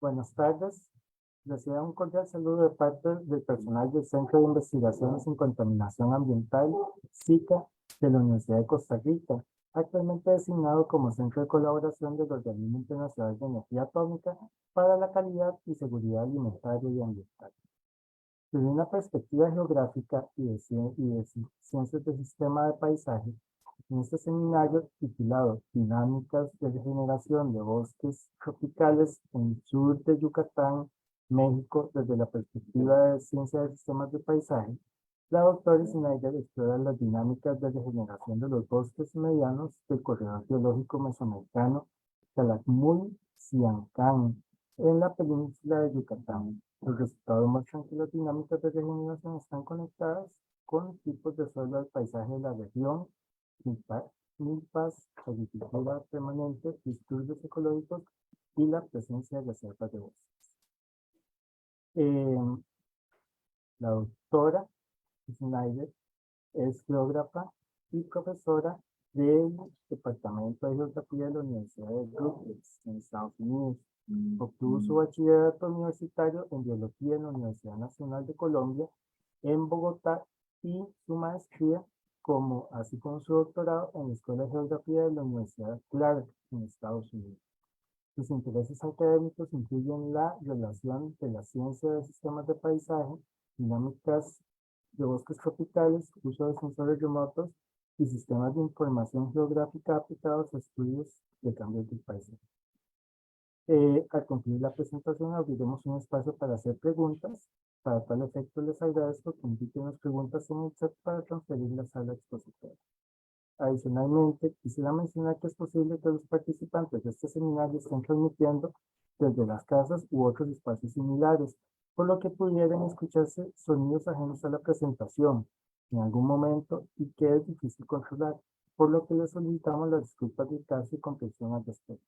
Buenas tardes. Reciban un cordial saludo de parte del personal del Centro de Investigaciones en Contaminación Ambiental, SICA, de la Universidad de Costa Rica, actualmente designado como Centro de Colaboración del Organismo Internacional de Energía Atómica para la Calidad y Seguridad Alimentaria y Ambiental. Desde una perspectiva geográfica y de ciencias del sistema de paisaje, en este seminario titulado Dinámicas de regeneración de bosques tropicales en el sur de Yucatán, México, desde la perspectiva de ciencia de sistemas de paisaje, la doctora Schneider explora las dinámicas de regeneración de los bosques medianos del corredor geológico mesoamericano Calakmul-Siancán en la península de Yucatán. Los resultados muestran que las dinámicas de regeneración están conectadas con tipos de suelo del paisaje de la región, milpas, agricultura permanente, disturbios ecológicos y la presencia de reservas de bosques. La doctora Schneider es geógrafa y profesora del Departamento de Geografía de la Universidad de Rutgers en Estados Unidos. Obtuvo su bachillerato universitario en biología en la Universidad Nacional de Colombia en Bogotá y su maestría así como su doctorado en la Escuela de Geografía de la Universidad Clark en Estados Unidos. Sus intereses académicos incluyen la relación de la ciencia de sistemas de paisaje, dinámicas de bosques tropicales, uso de sensores remotos y sistemas de información geográfica aplicados a estudios de cambios del paisaje. Al concluir la presentación abriremos un espacio para hacer preguntas. Para tal efecto les agradezco que indiquen las preguntas en el chat para transferirlas a la expositora. Adicionalmente, quisiera mencionar que es posible que los participantes de este seminario estén transmitiendo desde las casas u otros espacios similares, por lo que pudieran escucharse sonidos ajenos a la presentación en algún momento y que es difícil controlar, por lo que les solicitamos las disculpas del caso y comprensión al respecto.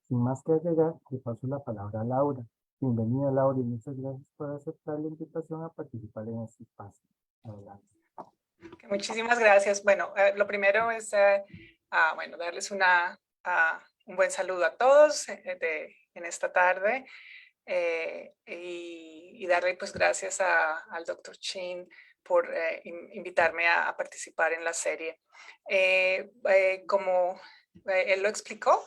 Sin más que agregar, le paso la palabra a Laura. Bienvenida, Laura, y muchas gracias por aceptar la invitación a participar en este espacio. Adelante. Muchísimas gracias. Bueno, lo primero es bueno, darles un buen saludo a todos en esta tarde y darle pues gracias al Dr. Chin por invitarme a participar en la serie. Como él lo explicó,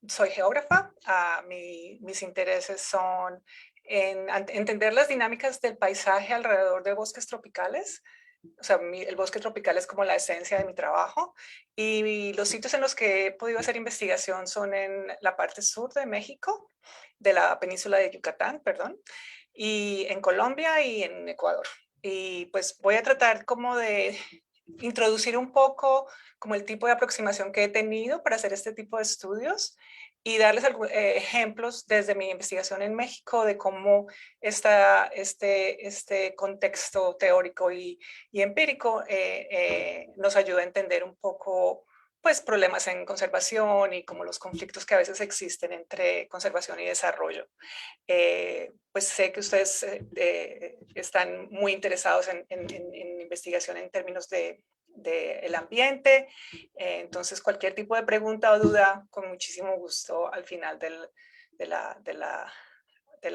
soy geógrafa. Mis intereses son en entender las dinámicas del paisaje alrededor de bosques tropicales. O sea, el bosque tropical es como la esencia de mi trabajo y los sitios en los que he podido hacer investigación son en la parte sur de México, de la península de Yucatán, perdón, y en Colombia y en Ecuador. Y pues voy a tratar como de introducir un poco como el tipo de aproximación que he tenido para hacer este tipo de estudios y darles ejemplos desde mi investigación en México de cómo está este contexto teórico y empírico nos ayuda a entender un poco pues problemas en conservación y como los conflictos que a veces existen entre conservación y desarrollo. Pues sé que ustedes están muy interesados en investigación en términos del ambiente, entonces cualquier tipo de pregunta o duda, con muchísimo gusto al final de la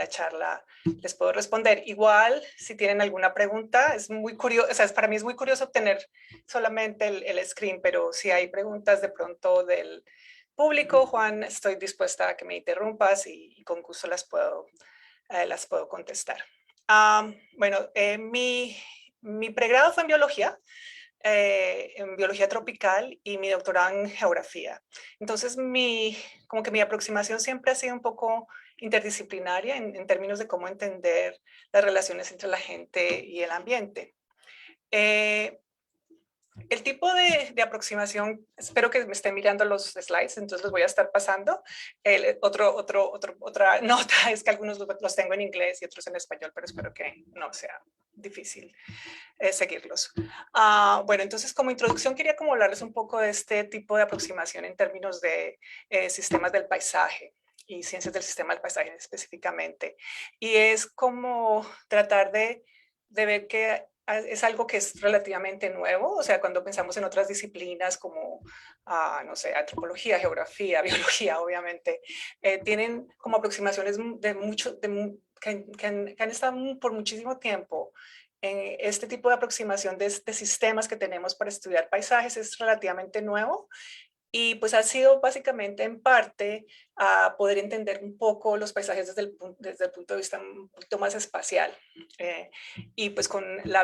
charla les puedo responder. Igual, si tienen alguna pregunta, es muy curioso, o sea, para mí es muy curioso obtener solamente el screen, pero si hay preguntas de pronto del público, Juan, estoy dispuesta a que me interrumpas y con gusto las puedo contestar. Bueno, mi pregrado fue en biología tropical y mi doctorado en geografía. Entonces, como que mi aproximación siempre ha sido un poco interdisciplinaria en términos de cómo entender las relaciones entre la gente y el ambiente. El tipo de aproximación, espero que me estén mirando los slides, entonces los voy a estar pasando. Otra nota es que algunos los tengo en inglés y otros en español, pero espero que no sea difícil seguirlos. Bueno, entonces como introducción quería como hablarles un poco de este tipo de aproximación en términos de sistemas del paisaje y ciencias del sistema del paisaje específicamente. Y es como tratar de ver que es algo que es relativamente nuevo, o sea, cuando pensamos en otras disciplinas como no sé, antropología, geografía, biología, obviamente, tienen como aproximaciones que han estado por muchísimo tiempo. Este tipo de aproximación de sistemas que tenemos para estudiar paisajes es relativamente nuevo. Y pues ha sido básicamente en parte a poder entender un poco los paisajes desde el punto de vista un poquito más espacial. Y pues con la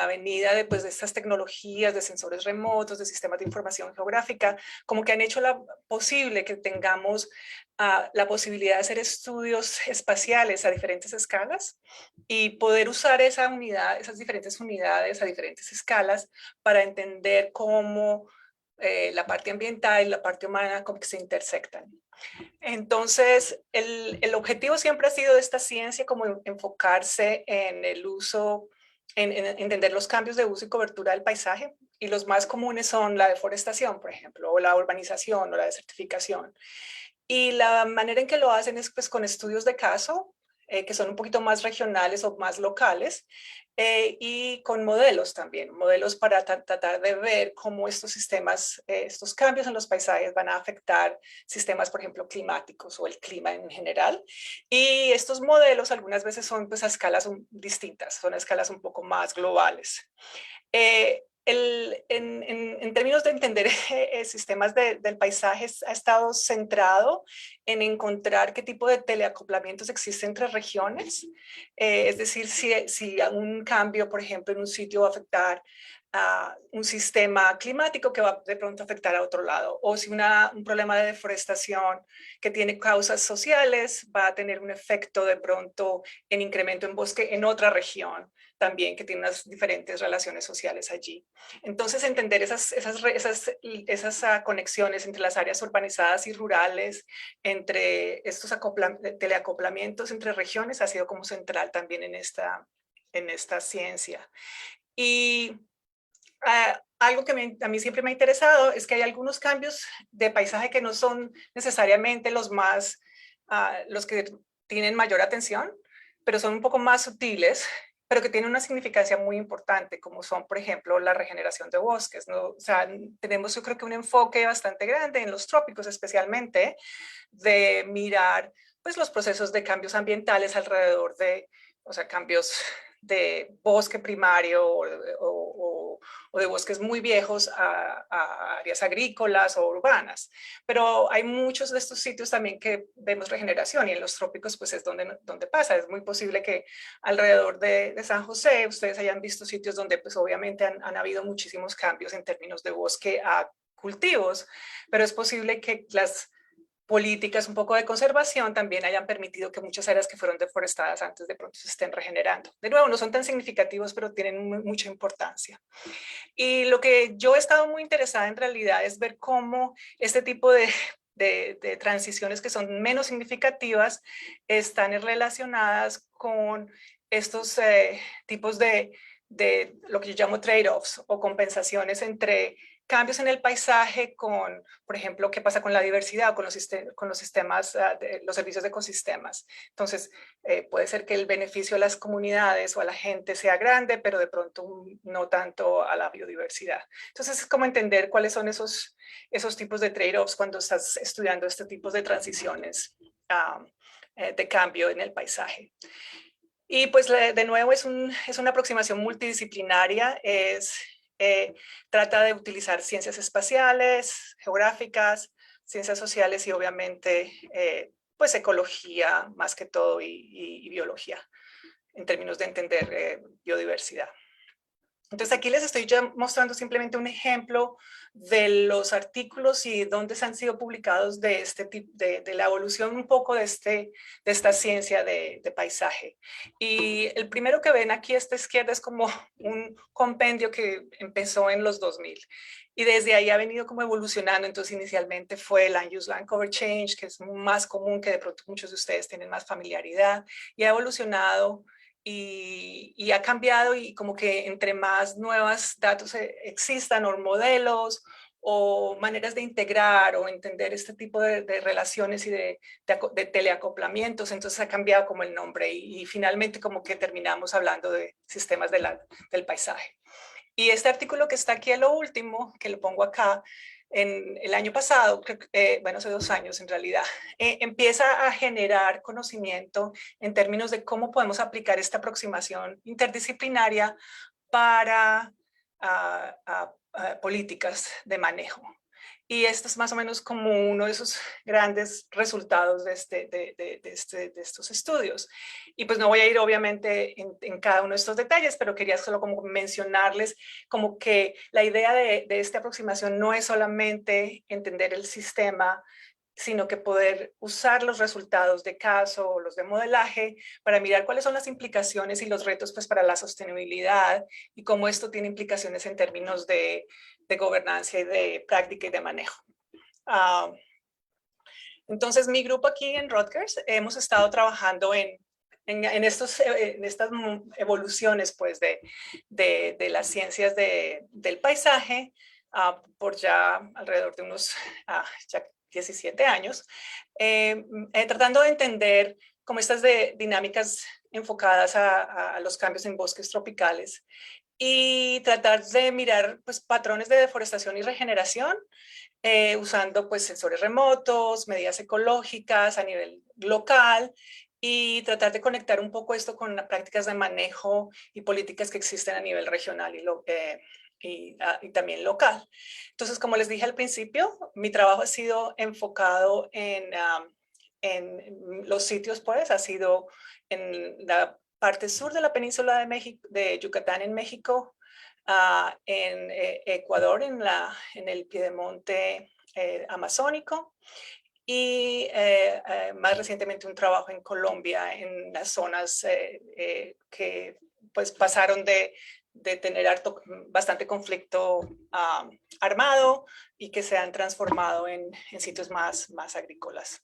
venida de estas tecnologías de sensores remotos, de sistemas de información geográfica, como que han hecho posible que tengamos la posibilidad de hacer estudios espaciales a diferentes escalas y poder usar esas diferentes unidades a diferentes escalas para entender cómo la parte ambiental y la parte humana como que se intersectan. Entonces, el objetivo siempre ha sido de esta ciencia como enfocarse en el uso, en entender los cambios de uso y cobertura del paisaje, y los más comunes son la deforestación, por ejemplo, o la urbanización o la desertificación. Y la manera en que lo hacen es pues con estudios de caso, que son un poquito más regionales o más locales, y con modelos también, modelos para tratar de ver cómo estos sistemas, estos cambios en los paisajes van a afectar sistemas, por ejemplo, climáticos o el clima en general. Y estos modelos algunas veces son pues a escalas distintas, son a escalas un poco más globales. En términos de entender sistemas del paisaje, ha estado centrado en encontrar qué tipo de teleacoplamientos existen entre regiones. Es decir, si un cambio, por ejemplo, en un sitio va a afectar a un sistema climático que va de pronto a afectar a otro lado, o si un problema de deforestación que tiene causas sociales va a tener un efecto de pronto en incremento en bosque en otra región también, que tiene unas diferentes relaciones sociales allí. Entonces, entender esas conexiones entre las áreas urbanizadas y rurales, entre estos teleacoplamientos entre regiones, ha sido como central también en esta ciencia. Y algo que a mí siempre me ha interesado es que hay algunos cambios de paisaje que no son necesariamente los que tienen mayor atención, pero son un poco más sutiles, pero que tienen una significancia muy importante, como son, por ejemplo, la regeneración de bosques, ¿no? O sea, tenemos yo creo que un enfoque bastante grande en los trópicos especialmente, de mirar pues los procesos de cambios ambientales alrededor o sea, cambios de bosque primario o de bosques muy viejos a áreas agrícolas o urbanas. Pero hay muchos de estos sitios también que vemos regeneración, y en los trópicos pues es donde pasa. Es muy posible que alrededor de San José ustedes hayan visto sitios donde pues obviamente han habido muchísimos cambios en términos de bosque a cultivos, pero es posible que las políticas un poco de conservación también hayan permitido que muchas áreas que fueron deforestadas antes de pronto se estén regenerando. De nuevo, no son tan significativos, pero tienen mucha importancia. Y lo que yo he estado muy interesada en realidad es ver cómo este tipo de transiciones que son menos significativas están relacionadas con estos tipos de lo que yo llamo trade-offs o compensaciones entre cambios en el paisaje con, por ejemplo, qué pasa con la diversidad o con los sistemas, los servicios de ecosistemas. Entonces, puede ser que el beneficio a las comunidades o a la gente sea grande, pero de pronto no tanto a la biodiversidad. Entonces, es como entender cuáles son esos tipos de trade-offs cuando estás estudiando este tipo de transiciones de cambio en el paisaje. Y pues de nuevo es una aproximación multidisciplinaria, trata de utilizar ciencias espaciales, geográficas, ciencias sociales y obviamente pues ecología más que todo y biología en términos de entender biodiversidad. Entonces aquí les estoy ya mostrando simplemente un ejemplo de los artículos y dónde se han sido publicados de este tipo, de la evolución un poco de esta ciencia de paisaje. Y el primero que ven aquí a esta izquierda es como un compendio que empezó en los 2000. Y desde ahí ha venido como evolucionando. Entonces inicialmente fue Land Use Land Cover Change, que es más común, que de pronto muchos de ustedes tienen más familiaridad, y ha evolucionado y ha cambiado, y como que entre más nuevos datos existan o modelos o maneras de integrar o entender este tipo de relaciones y de teleacoplamientos, entonces ha cambiado como el nombre y finalmente como que terminamos hablando de sistemas del paisaje. Y este artículo que está aquí a lo último, que lo pongo acá, en el año pasado, bueno, hace 2 años en realidad, empieza a generar conocimiento en términos de cómo podemos aplicar esta aproximación interdisciplinaria para políticas de manejo. Y esto es más o menos como uno de esos grandes resultados de estos estudios. Y pues no voy a ir obviamente en cada uno de estos detalles, pero quería solo como mencionarles como que la idea de esta aproximación no es solamente entender el sistema, sino que poder usar los resultados de caso o los de modelaje para mirar cuáles son las implicaciones y los retos pues, para la sostenibilidad y cómo esto tiene implicaciones en términos de gobernanza y de práctica y de manejo. Entonces, mi grupo aquí en Rutgers hemos estado trabajando en estas evoluciones pues, de las ciencias del paisaje por ya alrededor de unos ya 17 años, tratando de entender cómo estas dinámicas enfocadas a los cambios en bosques tropicales y tratar de mirar pues, patrones de deforestación y regeneración usando pues, sensores remotos, medidas ecológicas a nivel local y tratar de conectar un poco esto con prácticas de manejo y políticas que existen a nivel regional y también local. Entonces, como les dije al principio, mi trabajo ha sido enfocado en los sitios, pues, ha sido en la parte sur de la península de México, de Yucatán en México, en Ecuador, en el piedemonte amazónico, y más recientemente un trabajo en Colombia, en las zonas que pues pasaron de tener bastante conflicto armado y que se han transformado en sitios más agrícolas.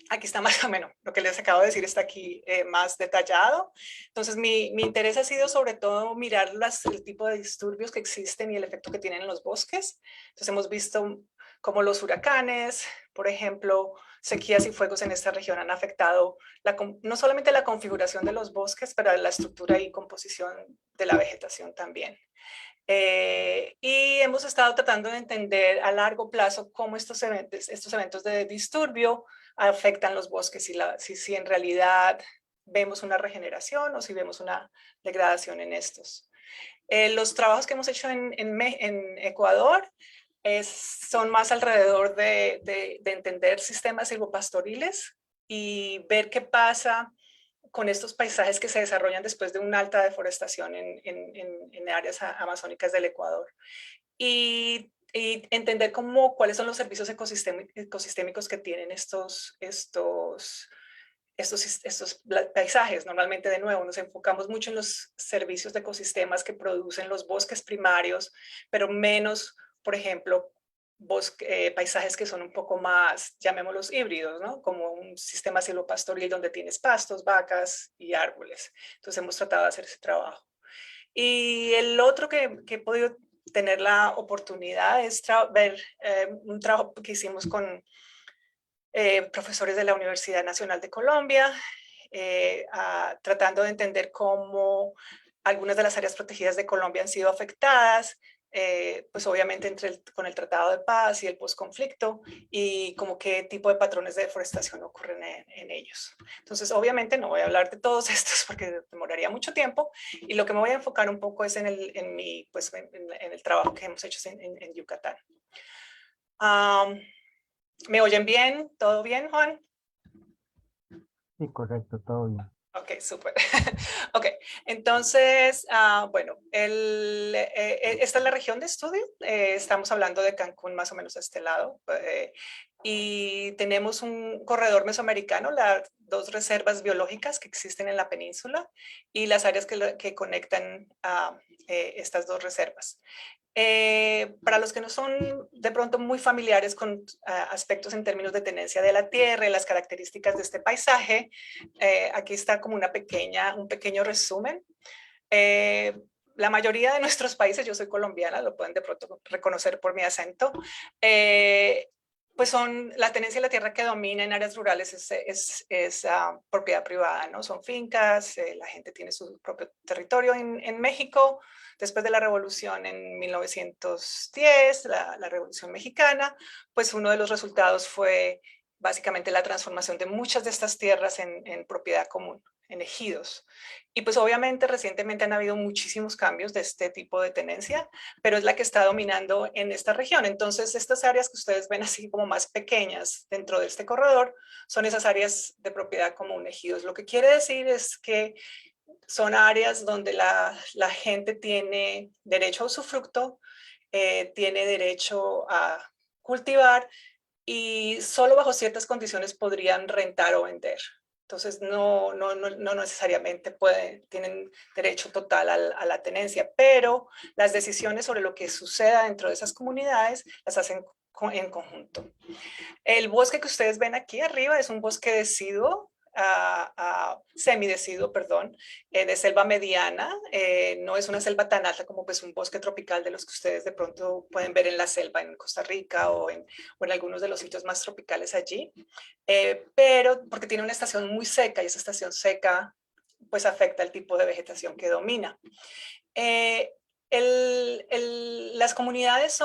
Aquí está más o menos lo que les acabo de decir, está aquí más detallado. Entonces, mi interés ha sido sobre todo mirar el tipo de disturbios que existen y el efecto que tienen en los bosques. Entonces, hemos visto cómo los huracanes, por ejemplo, sequías y fuegos en esta región han afectado no solamente la configuración de los bosques, pero la estructura y composición de la vegetación también. Y hemos estado tratando de entender a largo plazo cómo estos eventos de disturbio afectan los bosques, si en realidad vemos una regeneración o si vemos una degradación en estos. Los trabajos que hemos hecho en Ecuador son más alrededor de entender sistemas silvopastoriles y ver qué pasa con estos paisajes que se desarrollan después de una alta deforestación en áreas amazónicas del Ecuador. Y entender cuáles son los servicios ecosistémicos que tienen estos paisajes. Normalmente, de nuevo, nos enfocamos mucho en los servicios de ecosistemas que producen los bosques primarios, pero menos, por ejemplo, paisajes que son un poco más, llamémoslos híbridos, ¿no? Como un sistema silvopastoril donde tienes pastos, vacas y árboles. Entonces hemos tratado de hacer ese trabajo. Y el otro que he podido tener la oportunidad es ver un trabajo que hicimos con profesores de la Universidad Nacional de Colombia, tratando de entender cómo algunas de las áreas protegidas de Colombia han sido afectadas, pues obviamente con el Tratado de Paz y el posconflicto, y como qué tipo de patrones de deforestación ocurren en ellos. Entonces, obviamente no voy a hablar de todos estos porque demoraría mucho tiempo, y lo que me voy a enfocar un poco es en el trabajo que hemos hecho en Yucatán. ¿Me oyen bien? ¿Todo bien, Juan? Sí, correcto, todo bien. Ok, súper. Ok, entonces, bueno, esta es la región de estudio. Estamos hablando de Cancún más o menos a este lado. Y tenemos un corredor mesoamericano, las 2 reservas biológicas que existen en la península y las áreas que conectan a estas 2 reservas. Para los que no son de pronto muy familiares con aspectos en términos de tenencia de la tierra y las características de este paisaje, aquí está como un pequeño resumen. La mayoría de nuestros países, yo soy colombiana, lo pueden de pronto reconocer por mi acento, pues son la tenencia de la tierra que domina en áreas rurales es propiedad privada, ¿no? Son fincas, la gente tiene su propio territorio en México. Después de la revolución en 1910, la revolución mexicana, pues uno de los resultados fue básicamente la transformación de muchas de estas tierras en propiedad común, en ejidos. Y pues obviamente recientemente han habido muchísimos cambios de este tipo de tenencia, pero es la que está dominando en esta región. Entonces, estas áreas que ustedes ven así como más pequeñas dentro de este corredor son esas áreas de propiedad común, ejidos. Lo que quiere decir es que son áreas donde la gente tiene derecho a usufructo, tiene derecho a cultivar y solo bajo ciertas condiciones podrían rentar o vender. Entonces, no necesariamente tienen derecho total a la tenencia, pero las decisiones sobre lo que suceda dentro de esas comunidades las hacen en conjunto. El bosque que ustedes ven aquí arriba es un bosque deciduo, semideciduo, perdón, de selva mediana. No es una selva tan alta como pues un bosque tropical de los que ustedes de pronto pueden ver en la selva en Costa Rica o en algunos de los sitios más tropicales allí, pero porque tiene una estación muy seca y esa estación seca pues afecta el tipo de vegetación que domina. Las comunidades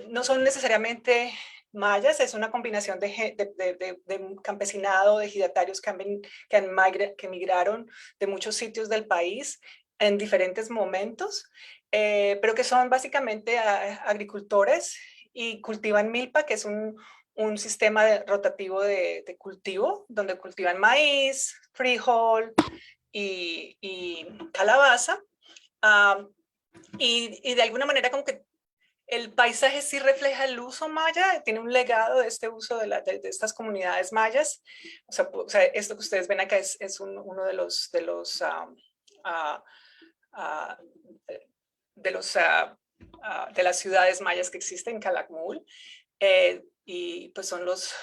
no son necesariamente mayas, es una combinación de campesinado, de ejidatarios que migraron de muchos sitios del país en diferentes momentos, pero que son básicamente agricultores y cultivan milpa, que es un sistema rotativo de cultivo, donde cultivan maíz, frijol y calabaza. Um, y de alguna manera como que el paisaje sí refleja el uso maya, tiene un legado de este uso de estas comunidades mayas. O sea, esto que ustedes ven acá es uno de los de las ciudades mayas que existen en Calakmul, y pues son los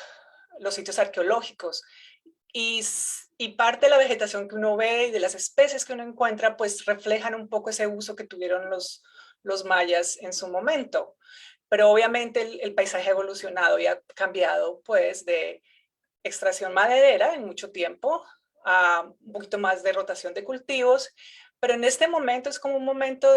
sitios arqueológicos. Y parte de la vegetación que uno ve y de las especies que uno encuentra, pues reflejan un poco ese uso que tuvieron los mayas en su momento. Pero obviamente el paisaje ha evolucionado y ha cambiado pues de extracción maderera en mucho tiempo a un poquito más de rotación de cultivos, pero en este momento es como un momento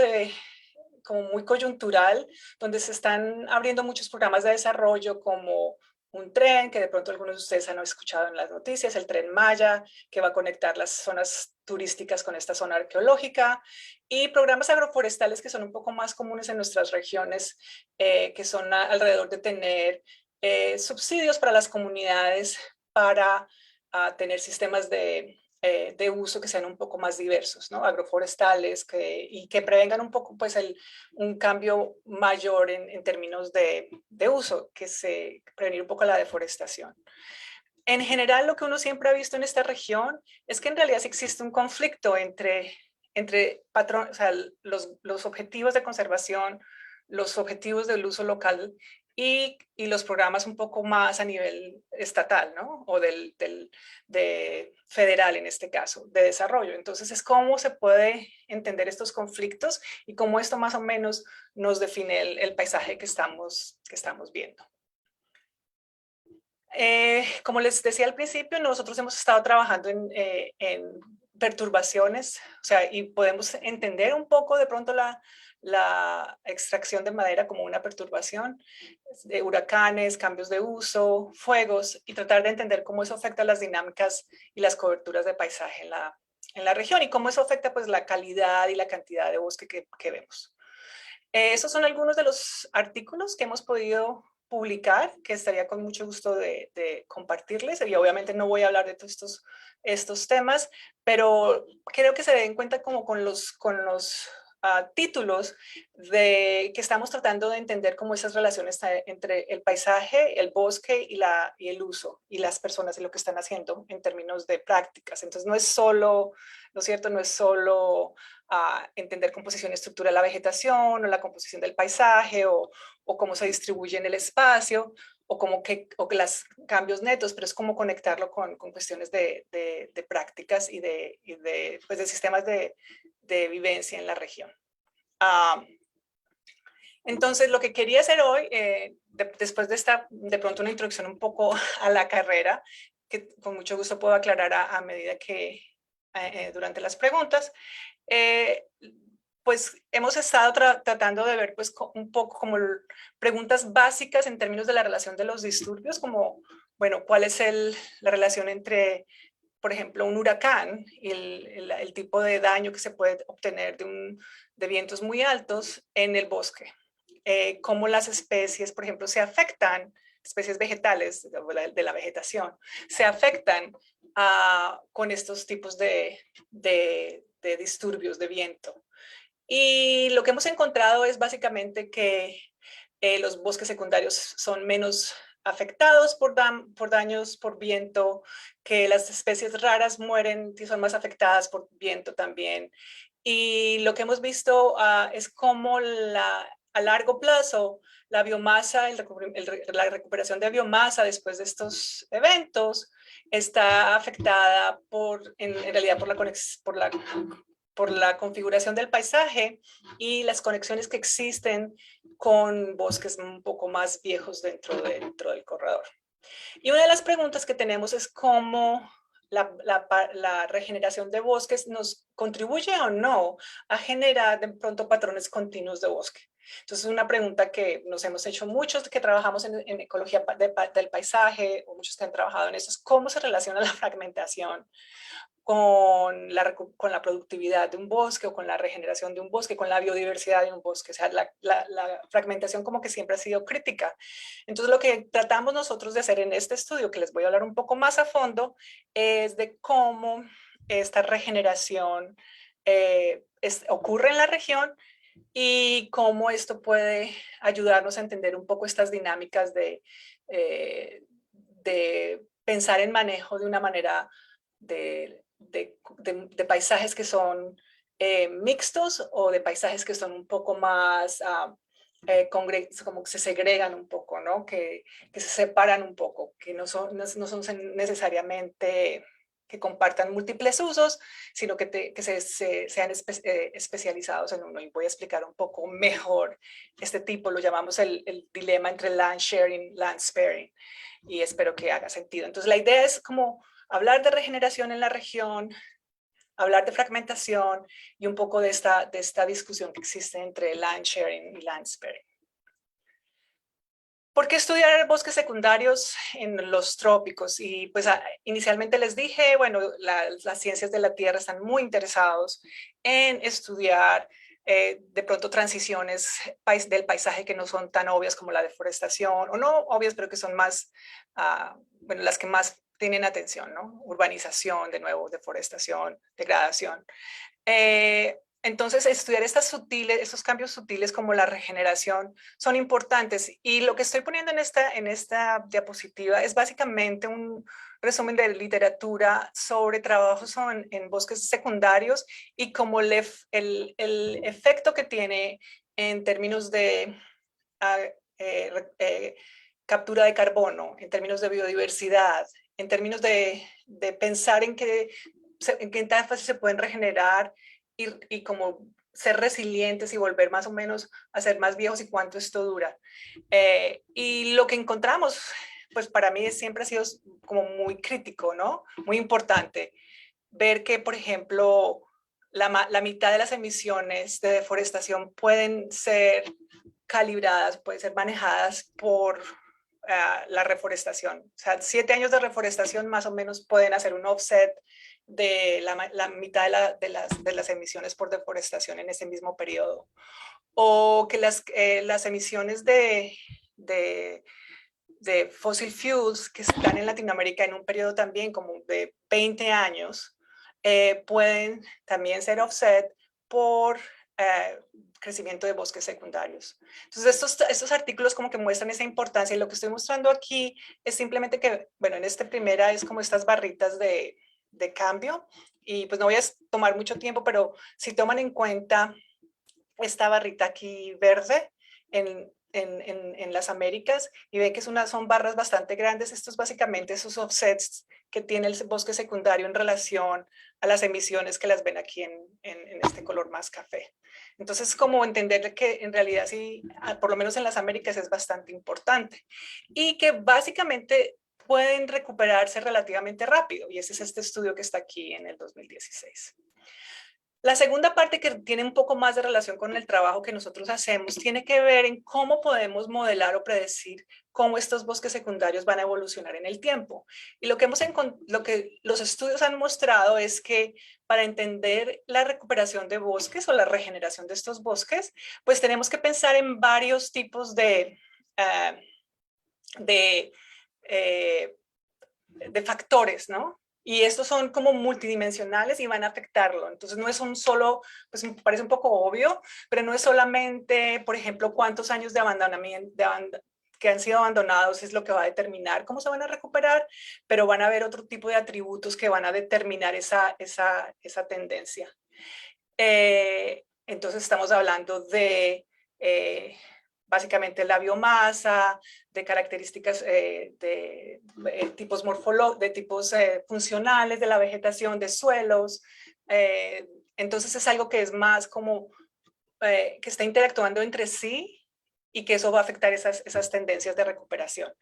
como muy coyuntural, donde se están abriendo muchos programas de desarrollo como un tren, que de pronto algunos de ustedes han escuchado en las noticias, el Tren Maya, que va a conectar las zonas turísticas con esta zona arqueológica, y programas agroforestales que son un poco más comunes en nuestras regiones, que son alrededor de tener subsidios para las comunidades para tener sistemas de uso que sean un poco más diversos, ¿no? Agroforestales y que prevengan un poco pues un cambio mayor en términos de uso, prevenir un poco la deforestación. En general, lo que uno siempre ha visto en esta región es que en realidad sí existe un conflicto entre o sea, los objetivos de conservación, los objetivos del uso local y los programas un poco más a nivel estatal, ¿no? O de federal en este caso, de desarrollo. Entonces es cómo se puede entender estos conflictos y cómo esto más o menos nos define el paisaje que estamos viendo. Como les decía al principio, nosotros hemos estado trabajando en perturbaciones, o sea, y podemos entender un poco de pronto la extracción de madera como una perturbación de huracanes, cambios de uso, fuegos, y tratar de entender cómo eso afecta las dinámicas y las coberturas de paisaje en la región y cómo eso afecta pues la calidad y la cantidad de bosque que vemos. Esos son algunos de los artículos que hemos podido publicar, que estaría con mucho gusto de compartirles. Y obviamente no voy a hablar de todos estos temas, pero creo que se den cuenta como con los títulos de que estamos tratando de entender cómo esas relaciones entre el paisaje, el bosque y el uso y las personas y lo que están haciendo en términos de prácticas. Entonces no es solo, ¿no es cierto? No es solo entender composición y estructura de la vegetación o la composición del paisaje o cómo se distribuye en el espacio o los cambios netos, pero es cómo conectarlo con cuestiones de prácticas y pues de sistemas de vivencia en la región. Entonces, lo que quería hacer hoy, después de esta, de pronto una introducción un poco a la carrera, que con mucho gusto puedo aclarar a medida que, durante las preguntas, pues hemos estado tratando de ver pues un poco como preguntas básicas en términos de la relación de los disturbios, como, bueno, ¿cuál es la relación entre, por ejemplo, un huracán y el tipo de daño que se puede obtener de vientos muy altos en el bosque? Cómo las especies, por ejemplo, se afectan, especies vegetales de la vegetación, se afectan con estos tipos de disturbios de viento. Y lo que hemos encontrado es básicamente que los bosques secundarios son menos afectados por daños por viento, que las especies raras mueren y son más afectadas por viento también. Y lo que hemos visto es cómo a largo plazo la biomasa, la recuperación de biomasa después de estos eventos está afectada en realidad por la configuración del paisaje y las conexiones que existen con bosques un poco más viejos dentro del corredor. Y una de las preguntas que tenemos es cómo la regeneración de bosques nos contribuye o no a generar de pronto patrones continuos de bosque. Entonces, es una pregunta que nos hemos hecho muchos que trabajamos en ecología del paisaje, o muchos que han trabajado en eso, es cómo se relaciona la fragmentación con la productividad de un bosque o con la regeneración de un bosque, con la biodiversidad de un bosque. O sea, la fragmentación como que siempre ha sido crítica. Entonces, lo que tratamos nosotros de hacer en este estudio, que les voy a hablar un poco más a fondo, es de cómo esta regeneración ocurre en la región y cómo esto puede ayudarnos a entender un poco estas dinámicas de pensar en manejo de una manera de paisajes que son mixtos o de paisajes que son un poco más como que se segregan un poco, ¿no? Que se separan un poco, que no son necesariamente que compartan múltiples usos, sino que sean especializados en uno. Y voy a explicar un poco mejor este tipo, lo llamamos el dilema entre land sharing, land sparing, y espero que haga sentido. Entonces, la idea es como hablar de regeneración en la región, hablar de fragmentación y un poco de esta discusión que existe entre land sharing y land sparing. ¿Por qué estudiar bosques secundarios en los trópicos? Y pues inicialmente les dije, bueno, las ciencias de la tierra están muy interesados en estudiar de pronto transiciones del paisaje que no son tan obvias como la deforestación, o no obvias, pero que son más, bueno, las que más tienen atención, ¿no? Urbanización, de nuevo, deforestación, degradación. Entonces, estudiar estos cambios sutiles como la regeneración son importantes. Y lo que estoy poniendo en esta diapositiva es básicamente un resumen de literatura sobre trabajos en bosques secundarios y como el efecto que tiene en términos de captura de carbono, en términos de biodiversidad, en términos de pensar en qué tan fácil se pueden regenerar y como ser resilientes y volver más o menos a ser más viejos y cuánto esto dura. Y lo que encontramos, pues para mí siempre ha sido como muy crítico, ¿no? Muy importante ver que, por ejemplo, la mitad de las emisiones de deforestación pueden ser calibradas, pueden ser manejadas por la reforestación. O sea, 7 años de reforestación más o menos pueden hacer un offset de la mitad de las emisiones por deforestación en ese mismo periodo. O que las emisiones de fossil fuels que están en Latinoamérica en un periodo también como de 20 años pueden también ser offset por crecimiento de bosques secundarios. Entonces, estos artículos como que muestran esa importancia y lo que estoy mostrando aquí es simplemente que, bueno, en esta primera es como estas barritas de cambio y pues no voy a tomar mucho tiempo, pero si toman en cuenta esta barrita aquí verde, en las Américas y ven que son barras bastante grandes. Estos básicamente esos offsets que tiene el bosque secundario en relación a las emisiones que las ven aquí en este color más café. Entonces, como entender que en realidad sí, por lo menos en las Américas es bastante importante y que básicamente pueden recuperarse relativamente rápido. Y ese es este estudio que está aquí en el 2016. La segunda parte, que tiene un poco más de relación con el trabajo que nosotros hacemos, tiene que ver en cómo podemos modelar o predecir cómo estos bosques secundarios van a evolucionar en el tiempo. Y lo que los estudios han mostrado es que para entender la recuperación de bosques o la regeneración de estos bosques, pues tenemos que pensar en varios tipos de factores, ¿no? Y estos son como multidimensionales y van a afectarlo. Entonces no es un solo, pues me parece un poco obvio, pero no es solamente, por ejemplo, cuántos años de abandonamiento, que han sido abandonados es lo que va a determinar cómo se van a recuperar, pero van a haber otro tipo de atributos que van a determinar esa tendencia. Entonces estamos hablando de básicamente la biomasa, de características de tipos funcionales de la vegetación, de suelos. Entonces es algo que es más como que está interactuando entre sí y que eso va a afectar esas tendencias de recuperación.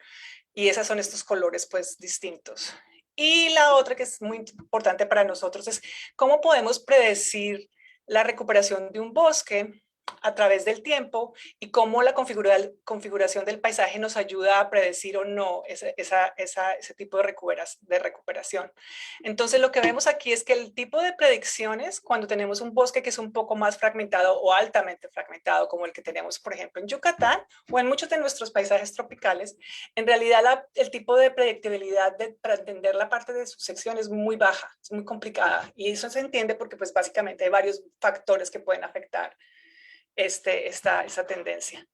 Y esos son estos colores pues distintos. Y la otra que es muy importante para nosotros es cómo podemos predecir la recuperación de un bosque a través del tiempo y cómo la configuración del paisaje nos ayuda a predecir o no ese tipo de recuperación. Entonces lo que vemos aquí es que el tipo de predicciones, cuando tenemos un bosque que es un poco más fragmentado o altamente fragmentado, como el que tenemos por ejemplo en Yucatán o en muchos de nuestros paisajes tropicales, en realidad el tipo de predictibilidad para entender la parte de su sección es muy baja, es muy complicada, y eso se entiende porque pues básicamente hay varios factores que pueden afectar esta tendencia.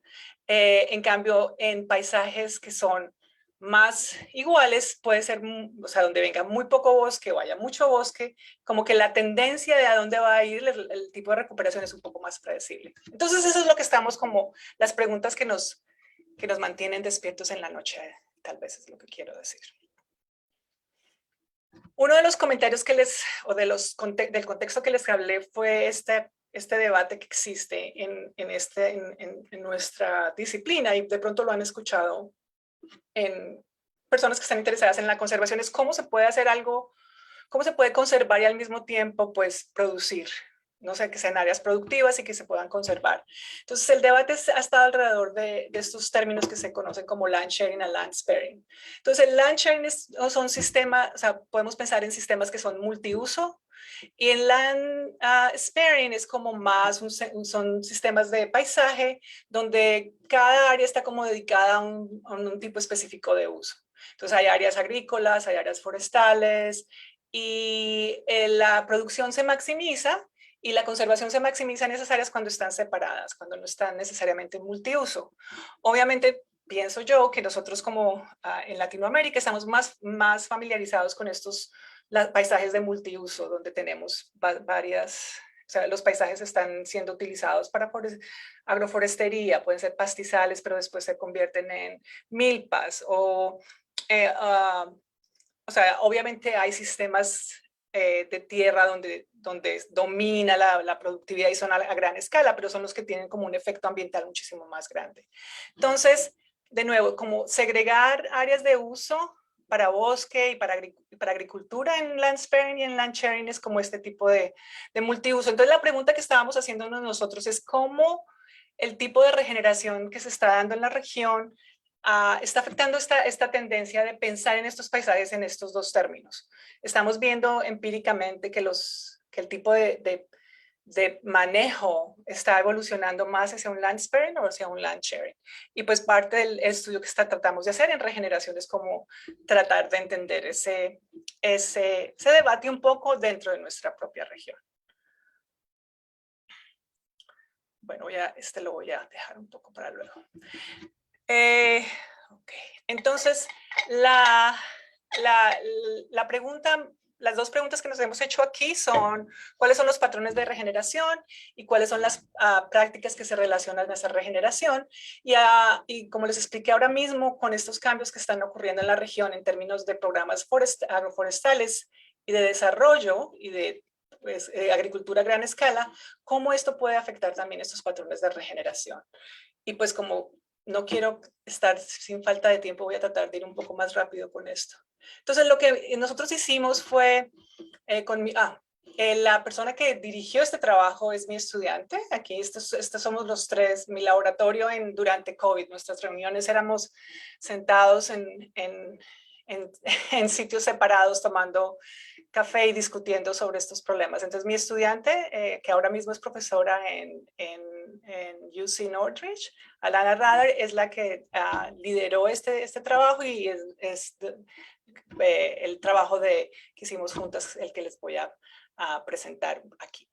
En cambio, en paisajes que son más iguales, puede ser, o sea, donde venga muy poco bosque o haya mucho bosque, como que la tendencia de a dónde va a ir el tipo de recuperación es un poco más predecible. Entonces, eso es lo que estamos como, las preguntas que nos mantienen despiertos en la noche, tal vez es lo que quiero decir. Uno de los comentarios del contexto que les hablé fue este debate que existe en nuestra disciplina, y de pronto lo han escuchado en personas que están interesadas en la conservación, es cómo se puede hacer algo, cómo se puede conservar y al mismo tiempo pues producir, no sé, que sean áreas productivas y que se puedan conservar. Entonces el debate ha estado alrededor de estos términos que se conocen como land sharing y land sparing. Entonces el land sharing son sistemas, o sea, podemos pensar en sistemas que son multiuso, y en land sparing es como más, son sistemas de paisaje donde cada área está como dedicada a un tipo específico de uso. Entonces hay áreas agrícolas, hay áreas forestales, y la producción se maximiza y la conservación se maximiza en esas áreas cuando están separadas, cuando no están necesariamente en multiuso. Obviamente, pienso yo que nosotros como en Latinoamérica estamos más familiarizados con estos paisajes de multiuso, donde tenemos varias, o sea, los paisajes están siendo utilizados para agroforestería, pueden ser pastizales, pero después se convierten en milpas o sea, obviamente hay sistemas de tierra donde domina la productividad y son a gran escala, pero son los que tienen como un efecto ambiental muchísimo más grande. Entonces, de nuevo, como segregar áreas de uso para bosque y para agricultura en land sparing y en land sharing es como este tipo de multiuso. Entonces, la pregunta que estábamos haciéndonos nosotros es cómo el tipo de regeneración que se está dando en la región está afectando esta tendencia de pensar en estos paisajes en estos dos términos. Estamos viendo empíricamente que el tipo de manejo está evolucionando más hacia un land sparing o hacia un land sharing. Y pues parte del estudio que tratamos de hacer en regeneración es como tratar de entender ese debate un poco dentro de nuestra propia región. Bueno, lo voy a dejar un poco para luego. Okay. Entonces, la pregunta las dos preguntas que nos hemos hecho aquí son cuáles son los patrones de regeneración y cuáles son las prácticas que se relacionan a esa regeneración. Y como les expliqué ahora mismo, con estos cambios que están ocurriendo en la región en términos de programas agroforestales y de desarrollo y de pues, agricultura a gran escala, cómo esto puede afectar también estos patrones de regeneración. Y pues como no quiero estar sin falta de tiempo, voy a tratar de ir un poco más rápido con esto. Entonces, lo que nosotros hicimos fue la persona que dirigió este trabajo es mi estudiante. Aquí estos somos los tres, mi laboratorio durante COVID. Nuestras reuniones éramos sentados en sitios separados tomando café y discutiendo sobre estos problemas. Entonces, mi estudiante, que ahora mismo es profesora en UC Northridge, Alana Rader, es la que lideró este trabajo y es el trabajo que hicimos juntas, el que les voy a presentar aquí.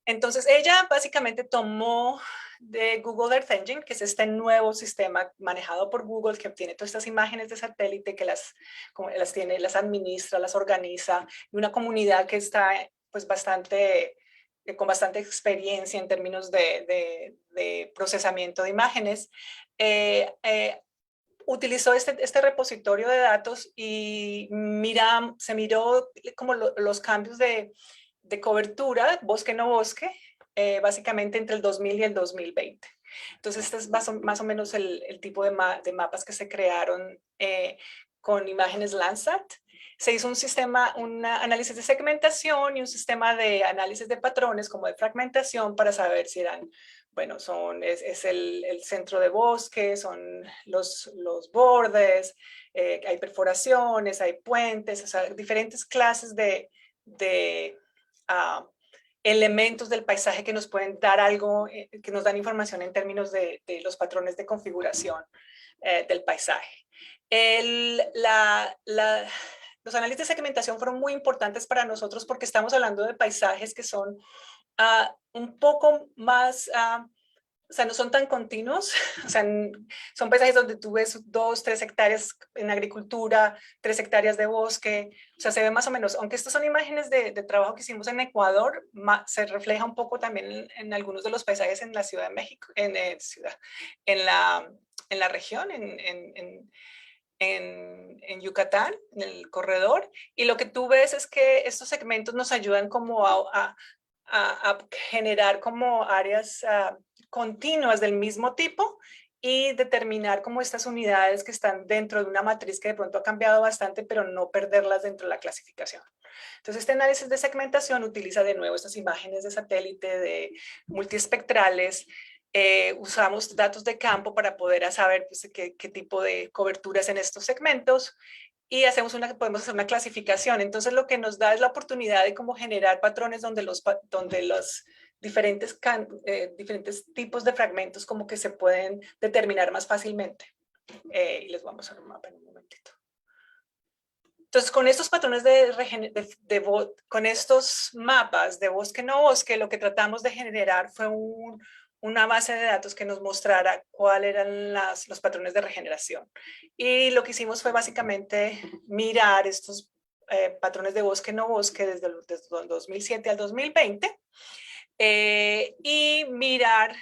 Entonces, ella básicamente tomó de Google Earth Engine, que es este nuevo sistema manejado por Google que obtiene todas estas imágenes de satélite, que las tiene, las administra, las organiza, y una comunidad que está pues con bastante experiencia en términos de procesamiento de imágenes. Utilizó este repositorio de datos y se miró como los cambios de cobertura, bosque no bosque, básicamente entre el 2000 y el 2020. Entonces, este es más o menos el tipo de mapas que se crearon con imágenes Landsat. Se hizo un análisis de segmentación y un sistema de análisis de patrones como de fragmentación para saber si eran, bueno, es el centro de bosque, son los bordes, hay perforaciones, hay puentes, o sea, diferentes clases de elementos del paisaje que nos pueden dar algo, que nos dan información en términos de los patrones de configuración del paisaje. Los análisis de segmentación fueron muy importantes para nosotros porque estamos hablando de paisajes que son un poco más, o sea, no son tan continuos, o sea, son paisajes donde tú ves 2, 3 hectáreas en agricultura, 3 hectáreas de bosque, o sea, se ve más o menos, aunque estas son imágenes de trabajo que hicimos en Ecuador, se refleja un poco también en algunos de los paisajes en la Ciudad de México, en la región, en Yucatán, en el corredor, y lo que tú ves es que estos segmentos nos ayudan como a generar como áreas continuas del mismo tipo y determinar como estas unidades que están dentro de una matriz que de pronto ha cambiado bastante, pero no perderlas dentro de la clasificación. Entonces, este análisis de segmentación utiliza de nuevo estas imágenes de satélite de multiespectrales. Usamos datos de campo para poder saber pues, qué tipo de coberturas en estos segmentos y podemos hacer una clasificación. Entonces, lo que nos da es la oportunidad de cómo generar patrones donde los diferentes tipos de fragmentos como que se pueden determinar más fácilmente. Y les vamos a hacer un mapa en un momentito. Entonces, con estos patrones con estos mapas de bosque no bosque, lo que tratamos de generar fue una base de datos que nos mostrara cuáles eran los patrones de regeneración. Y lo que hicimos fue básicamente mirar estos patrones de bosque no bosque desde el 2007 al 2020 y mirar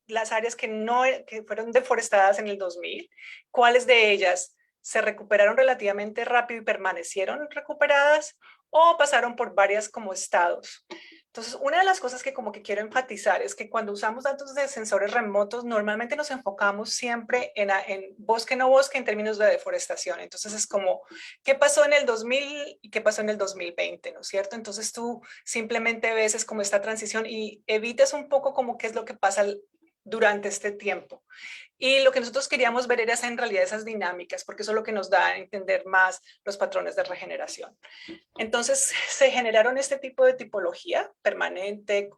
las áreas que fueron deforestadas en el 2000, cuáles de ellas se recuperaron relativamente rápido y permanecieron recuperadas o pasaron por varias como estados. Entonces, una de las cosas que como que quiero enfatizar es que cuando usamos datos de sensores remotos, normalmente nos enfocamos siempre en bosque no bosque en términos de deforestación. Entonces, es como, ¿qué pasó en el 2000 y qué pasó en el 2020? ¿No es cierto? Entonces, tú simplemente ves es como esta transición y evitas un poco como qué es lo que pasa durante este tiempo. Y lo que nosotros queríamos ver era en realidad esas dinámicas, porque eso es lo que nos da a entender más los patrones de regeneración. Entonces se generaron este tipo de tipología permanente,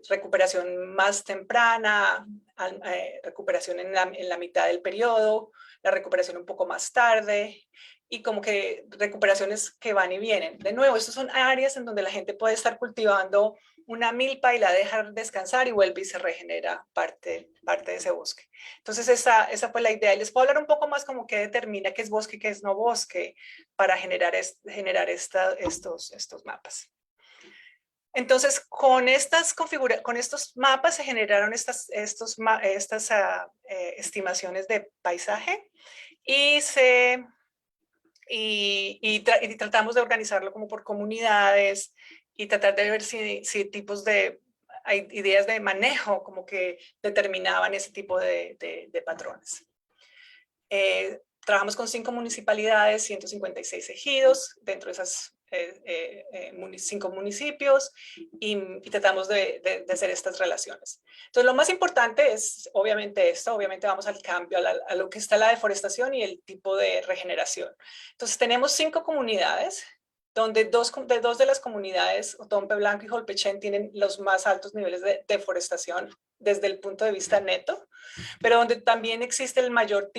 recuperación más temprana, recuperación en la mitad del periodo, la recuperación un poco más tarde y como que recuperaciones que van y vienen. De nuevo, estas son áreas en donde la gente puede estar cultivando una milpa y la deja descansar y vuelve y se regenera parte de ese bosque. Entonces esa fue la idea. Y les puedo hablar un poco más como qué determina qué es bosque y qué es no bosque para generar estos mapas. Entonces, con estos mapas se generaron estas estimaciones de paisaje y tratamos de organizarlo como por comunidades y tratar de ver si hay ideas de manejo como que determinaban ese tipo de patrones. Trabajamos con 5 municipalidades, 156 ejidos dentro de esas 5 municipios y tratamos de hacer estas relaciones. Entonces, lo más importante es obviamente esto, obviamente vamos al cambio, a lo que está la deforestación y el tipo de regeneración. Entonces, tenemos 5 comunidades donde dos de las comunidades, Otompe Blanco y Jolpechén, tienen los más altos niveles de deforestación desde el punto de vista neto, pero donde también existe el mayor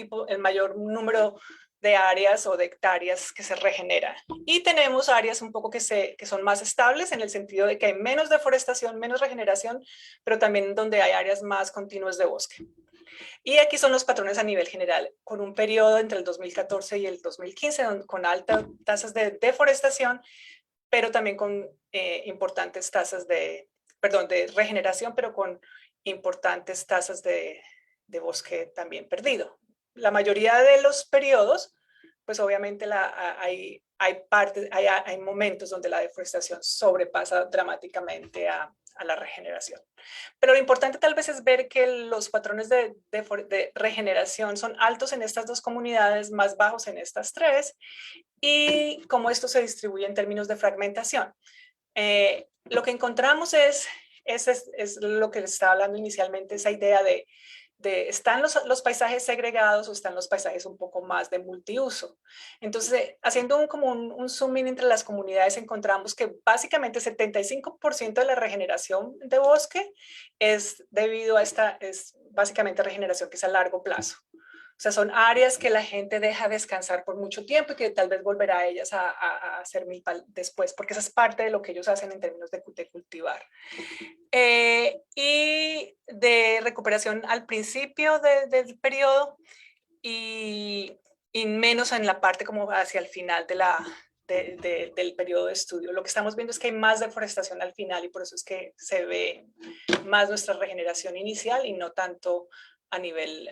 número de áreas o de hectáreas que se regeneran. Y tenemos áreas un poco que son más estables en el sentido de que hay menos deforestación, menos regeneración, pero también donde hay áreas más continuas de bosque. Y aquí son los patrones a nivel general, con un periodo entre el 2014 y el 2015, con altas tasas de deforestación, pero también con importantes tasas de regeneración, pero con importantes tasas de bosque también perdido. La mayoría de los periodos, pues obviamente hay momentos donde la deforestación sobrepasa dramáticamente a la regeneración. Pero lo importante tal vez es ver que los patrones de regeneración son altos en estas 2 comunidades, más bajos en estas 3, y cómo esto se distribuye en términos de fragmentación. Lo que encontramos es lo que les estaba hablando inicialmente, esa idea de ¿están los paisajes segregados o están los paisajes un poco más de multiuso? Entonces, haciendo como un zoom in entre las comunidades, encontramos que básicamente 75% de la regeneración de bosque es debido a es básicamente regeneración que es a largo plazo. O sea, son áreas que la gente deja descansar por mucho tiempo y que tal vez volverá a ellas a hacer milpa después, porque esa es parte de lo que ellos hacen en términos de cultivar. Y de recuperación al principio del periodo y menos en la parte como hacia el final del periodo de estudio. Lo que estamos viendo es que hay más deforestación al final y por eso es que se ve más nuestra regeneración inicial y no tanto a nivel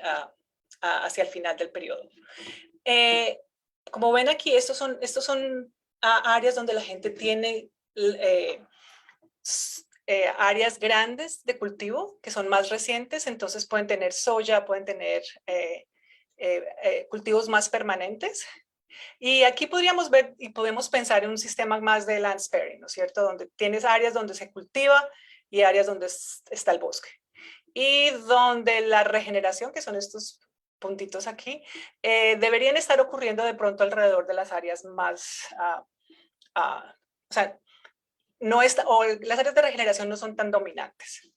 hacia el final del periodo. Como ven aquí, estos son áreas donde la gente tiene áreas grandes de cultivo que son más recientes, entonces pueden tener soya, pueden tener cultivos más permanentes. Y aquí podríamos ver y podemos pensar en un sistema más de land sparing, ¿no es cierto? Donde tienes áreas donde se cultiva y áreas donde está el bosque. Y donde la regeneración, que son estos puntitos aquí, deberían estar ocurriendo de pronto alrededor de las áreas más, o sea, las áreas de regeneración no son tan dominantes.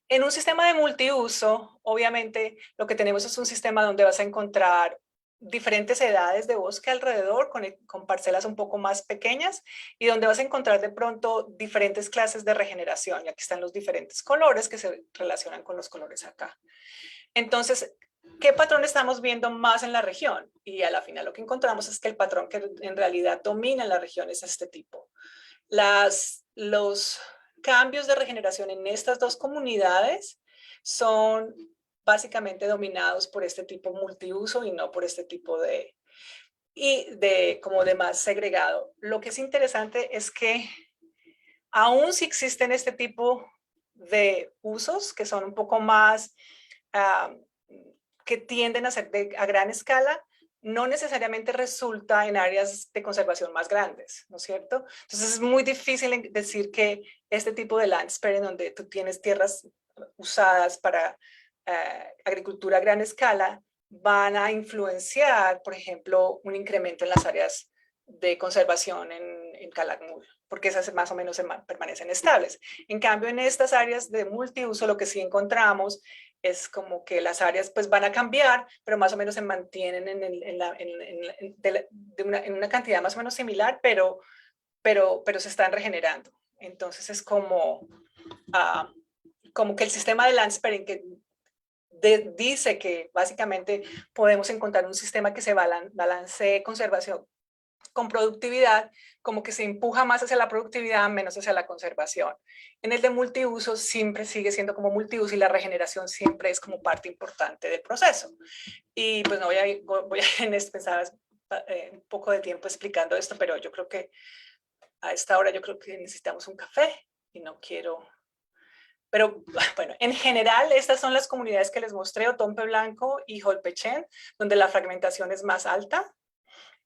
En un sistema de multiuso, obviamente, lo que tenemos es un sistema donde vas a encontrar diferentes edades de bosque alrededor, con parcelas un poco más pequeñas, y donde vas a encontrar de pronto diferentes clases de regeneración. Y aquí están los diferentes colores que se relacionan con los colores acá. Entonces, ¿qué patrón estamos viendo más en la región? Y a la final lo que encontramos es que el patrón que en realidad domina en la región es este tipo. Los cambios de regeneración en estas 2 comunidades son básicamente dominados por este tipo multiuso y no por este tipo como de más segregado. Lo que es interesante es que aún si existen este tipo de usos que son un poco más, que tienden a ser a gran escala, no necesariamente resulta en áreas de conservación más grandes, ¿no es cierto? Entonces es muy difícil decir que este tipo de land sparing, donde tú tienes tierras usadas para agricultura a gran escala, van a influenciar, por ejemplo, un incremento en las áreas de conservación en Calakmul, porque esas más o menos permanecen estables. En cambio, en estas áreas de multiuso, lo que sí encontramos es como que las áreas pues van a cambiar, pero más o menos se mantienen de en una cantidad más o menos similar, pero se están regenerando. Entonces es como, como que el sistema de land sparing que dice que básicamente podemos encontrar un sistema que se balancee conservación con productividad, como que se empuja más hacia la productividad, menos hacia la conservación. En el de multiuso siempre sigue siendo como multiuso y la regeneración siempre es como parte importante del proceso. Y pues no voy a pensar un poco de tiempo explicando esto, pero yo creo que a esta hora yo creo que necesitamos un café y no quiero... Pero bueno, en general estas son las comunidades que les mostré, Otompe Blanco y Holpechen, donde la fragmentación es más alta.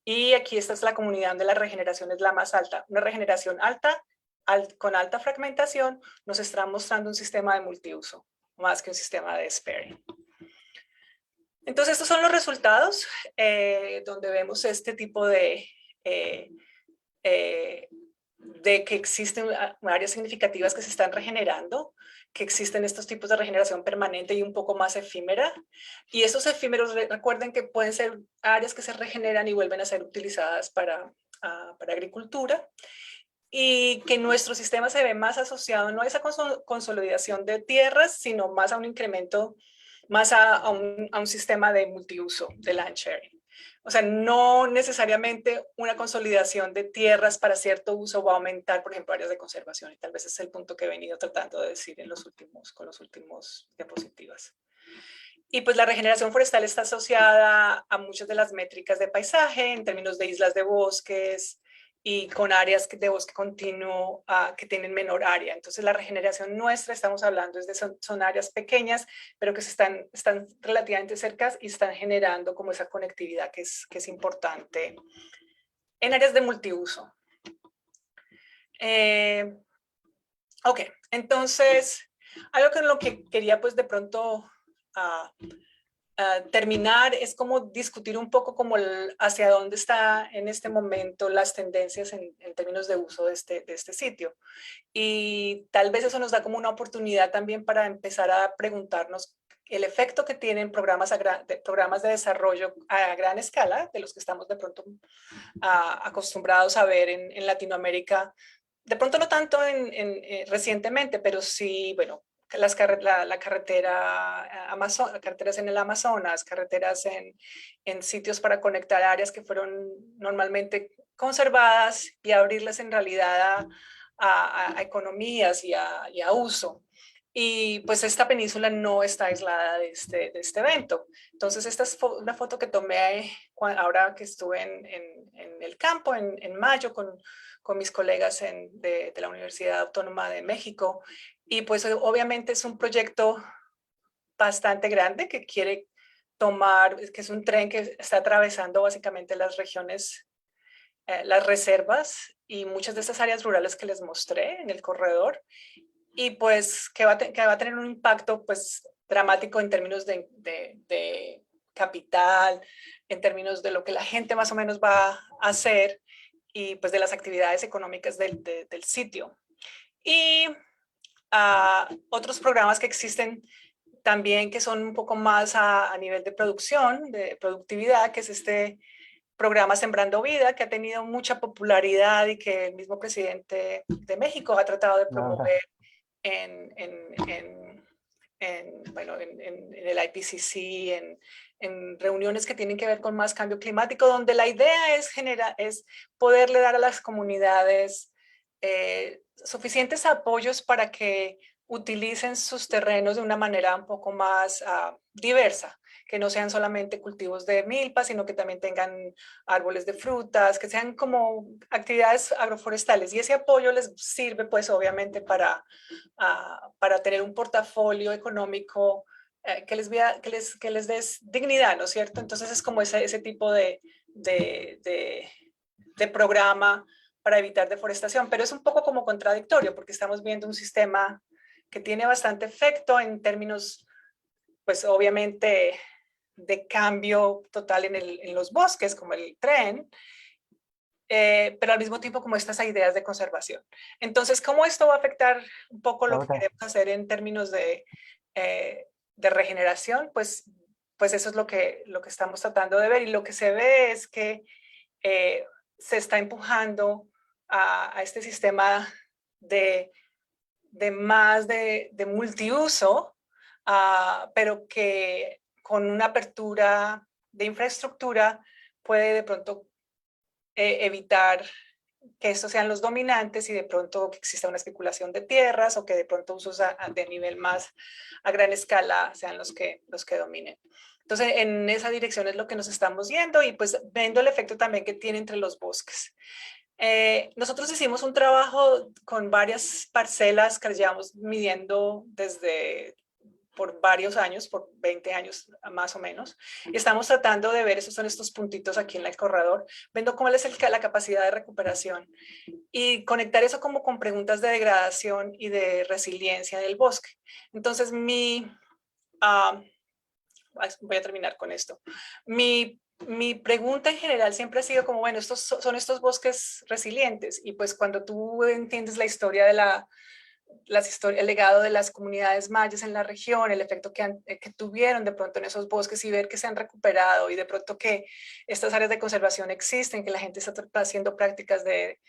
Y aquí esta es la comunidad donde la regeneración es la más alta. Una regeneración alta, con alta fragmentación, nos está mostrando un sistema de multiuso, más que un sistema de sparing. Entonces, estos son los resultados donde vemos este tipo de que existen áreas significativas que se están regenerando, que existen estos tipos de regeneración permanente y un poco más efímera. Y esos efímeros, recuerden que pueden ser áreas que se regeneran y vuelven a ser utilizadas para agricultura. Y que nuestro sistema se ve más asociado no a esa consolidación de tierras, sino más a un incremento, más a un sistema de multiuso, de land sharing. O sea, no necesariamente una consolidación de tierras para cierto uso va a aumentar, por ejemplo, áreas de conservación. Y tal vez es el punto que he venido tratando de decir con los últimos diapositivas. Y pues la regeneración forestal está asociada a muchas de las métricas de paisaje en términos de islas de bosques y con áreas de bosque continuo que tienen menor área. Entonces la regeneración nuestra, estamos hablando, son áreas pequeñas, pero que están relativamente cercas y están generando como esa conectividad que es importante en áreas de multiuso. Ok, entonces, algo con lo que quería pues de pronto terminar es como discutir un poco como hacia dónde está en este momento las tendencias en términos de uso de este sitio. Y tal vez eso nos da como una oportunidad también para empezar a preguntarnos el efecto que tienen programas de desarrollo a gran escala, de los que estamos de pronto acostumbrados a ver en Latinoamérica, de pronto no tanto recientemente, pero sí, bueno, la carretera carreteras en el Amazonas, carreteras en sitios para conectar áreas que fueron normalmente conservadas y abrirlas en realidad a economías y a uso. Y pues esta península no está aislada de este evento. Entonces esta es una foto que tomé ahora que estuve en el campo en mayo con mis colegas de la Universidad Autónoma de México. Y pues obviamente es un proyecto bastante grande que quiere tomar, que es un tren que está atravesando básicamente las regiones, las reservas y muchas de estas áreas rurales que les mostré en el corredor. Y pues que va a tener un impacto pues dramático en términos de capital, en términos de lo que la gente más o menos va a hacer y pues de las actividades económicas del sitio. Y otros programas que existen también que son un poco más a nivel de producción, de productividad, que es este programa Sembrando Vida, que ha tenido mucha popularidad y que el mismo presidente de México ha tratado de promover bueno, en el IPCC, en reuniones que tienen que ver con más cambio climático, donde la idea es poderle dar a las comunidades suficientes apoyos para que utilicen sus terrenos de una manera un poco más diversa, que no sean solamente cultivos de milpa, sino que también tengan árboles de frutas, que sean como actividades agroforestales. Y ese apoyo les sirve, pues, obviamente para tener un portafolio económico que les des dignidad, ¿no es cierto? Entonces es como ese tipo de programa para evitar deforestación, pero es un poco como contradictorio porque estamos viendo un sistema que tiene bastante efecto en términos, pues obviamente, de cambio total en los bosques, como el tren, pero al mismo tiempo como estas ideas de conservación. Entonces, ¿cómo esto va a afectar un poco lo que queremos hacer en términos de regeneración? Pues eso es lo que estamos tratando de ver, y lo que se ve es que se está empujando a este sistema de multiuso, pero que con una apertura de infraestructura puede de pronto evitar que estos sean los dominantes y de pronto que exista una especulación de tierras o que de pronto usos de nivel más a gran escala sean los que dominen. Entonces, en esa dirección es lo que nos estamos yendo y pues viendo el efecto también que tiene entre los bosques. Nosotros hicimos un trabajo con varias parcelas que llevamos midiendo por varios años, por 20 años más o menos, y estamos tratando de ver, esos son estos puntitos aquí en el corredor, viendo cómo es la capacidad de recuperación y conectar eso como con preguntas de degradación y de resiliencia del bosque. Entonces, voy a terminar con esto. Mi pregunta en general siempre ha sido como, bueno, son estos bosques resilientes, y pues cuando tú entiendes la historia de el legado de las comunidades mayas en la región, el efecto que tuvieron de pronto en esos bosques y ver que se han recuperado y de pronto que estas áreas de conservación existen, que la gente está haciendo prácticas de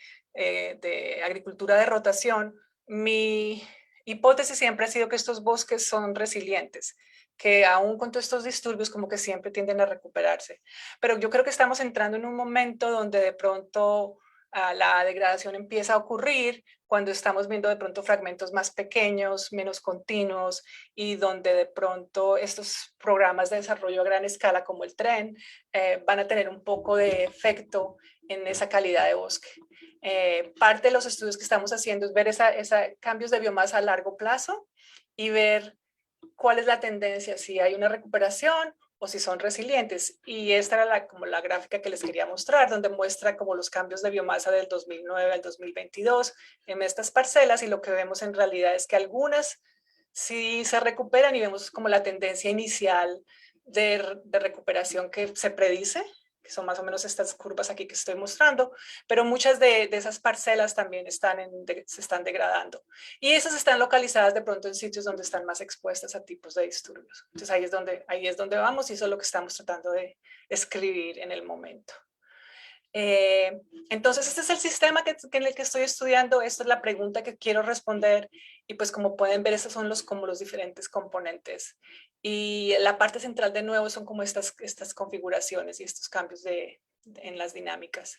agricultura de rotación, mi hipótesis siempre ha sido que estos bosques son resilientes, que aún con todos estos disturbios como que siempre tienden a recuperarse. Pero yo creo que estamos entrando en un momento donde de pronto la degradación empieza a ocurrir cuando estamos viendo de pronto fragmentos más pequeños, menos continuos, y donde de pronto estos programas de desarrollo a gran escala como el tren van a tener un poco de efecto en esa calidad de bosque. Parte de los estudios que estamos haciendo es ver cambios de biomasa a largo plazo y ver cuál es la tendencia, si hay una recuperación o si son resilientes. Y esta era como la gráfica que les quería mostrar, donde muestra como los cambios de biomasa del 2009 al 2022 en estas parcelas, y lo que vemos en realidad es que algunas sí se recuperan y vemos como la tendencia inicial de recuperación que se predice, que son más o menos estas curvas aquí que estoy mostrando, pero muchas de esas parcelas también se están degradando. Y esas están localizadas de pronto en sitios donde están más expuestas a tipos de disturbios. Entonces ahí es donde vamos, y eso es lo que estamos tratando de escribir en el momento. Entonces este es el sistema en el que estoy estudiando, esta es la pregunta que quiero responder, y pues como pueden ver, esos son como los diferentes componentes. Y la parte central de nuevo son como estas configuraciones y estos cambios en las dinámicas.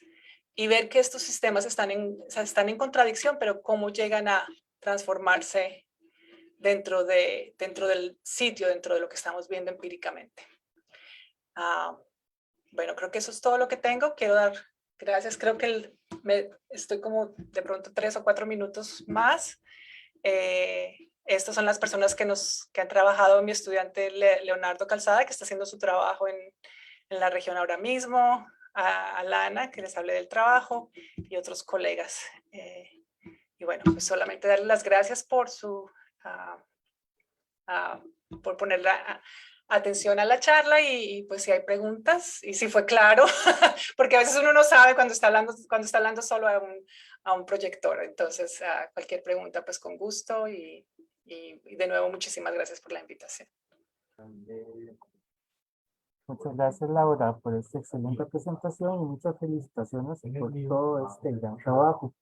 Y ver que estos sistemas están en contradicción, pero cómo llegan a transformarse dentro del sitio, dentro de lo que estamos viendo empíricamente. Bueno, creo que eso es todo lo que tengo. Quiero dar gracias. Creo que estoy como de pronto 3 o 4 minutos más. Estas son las personas que han trabajado, mi estudiante Leonardo Calzada, que está haciendo su trabajo en la región ahora mismo, a Lana, que les hablé del trabajo, y otros colegas. Y bueno, pues solamente darles las gracias por por poner atención a la charla, y pues si hay preguntas y si fue claro, porque a veces uno no sabe cuando está hablando solo a un proyector. Entonces, cualquier pregunta, pues con gusto, y de nuevo muchísimas gracias por la invitación. Muchas gracias, Laura, por esta excelente presentación y muchas felicitaciones por todo este gran trabajo.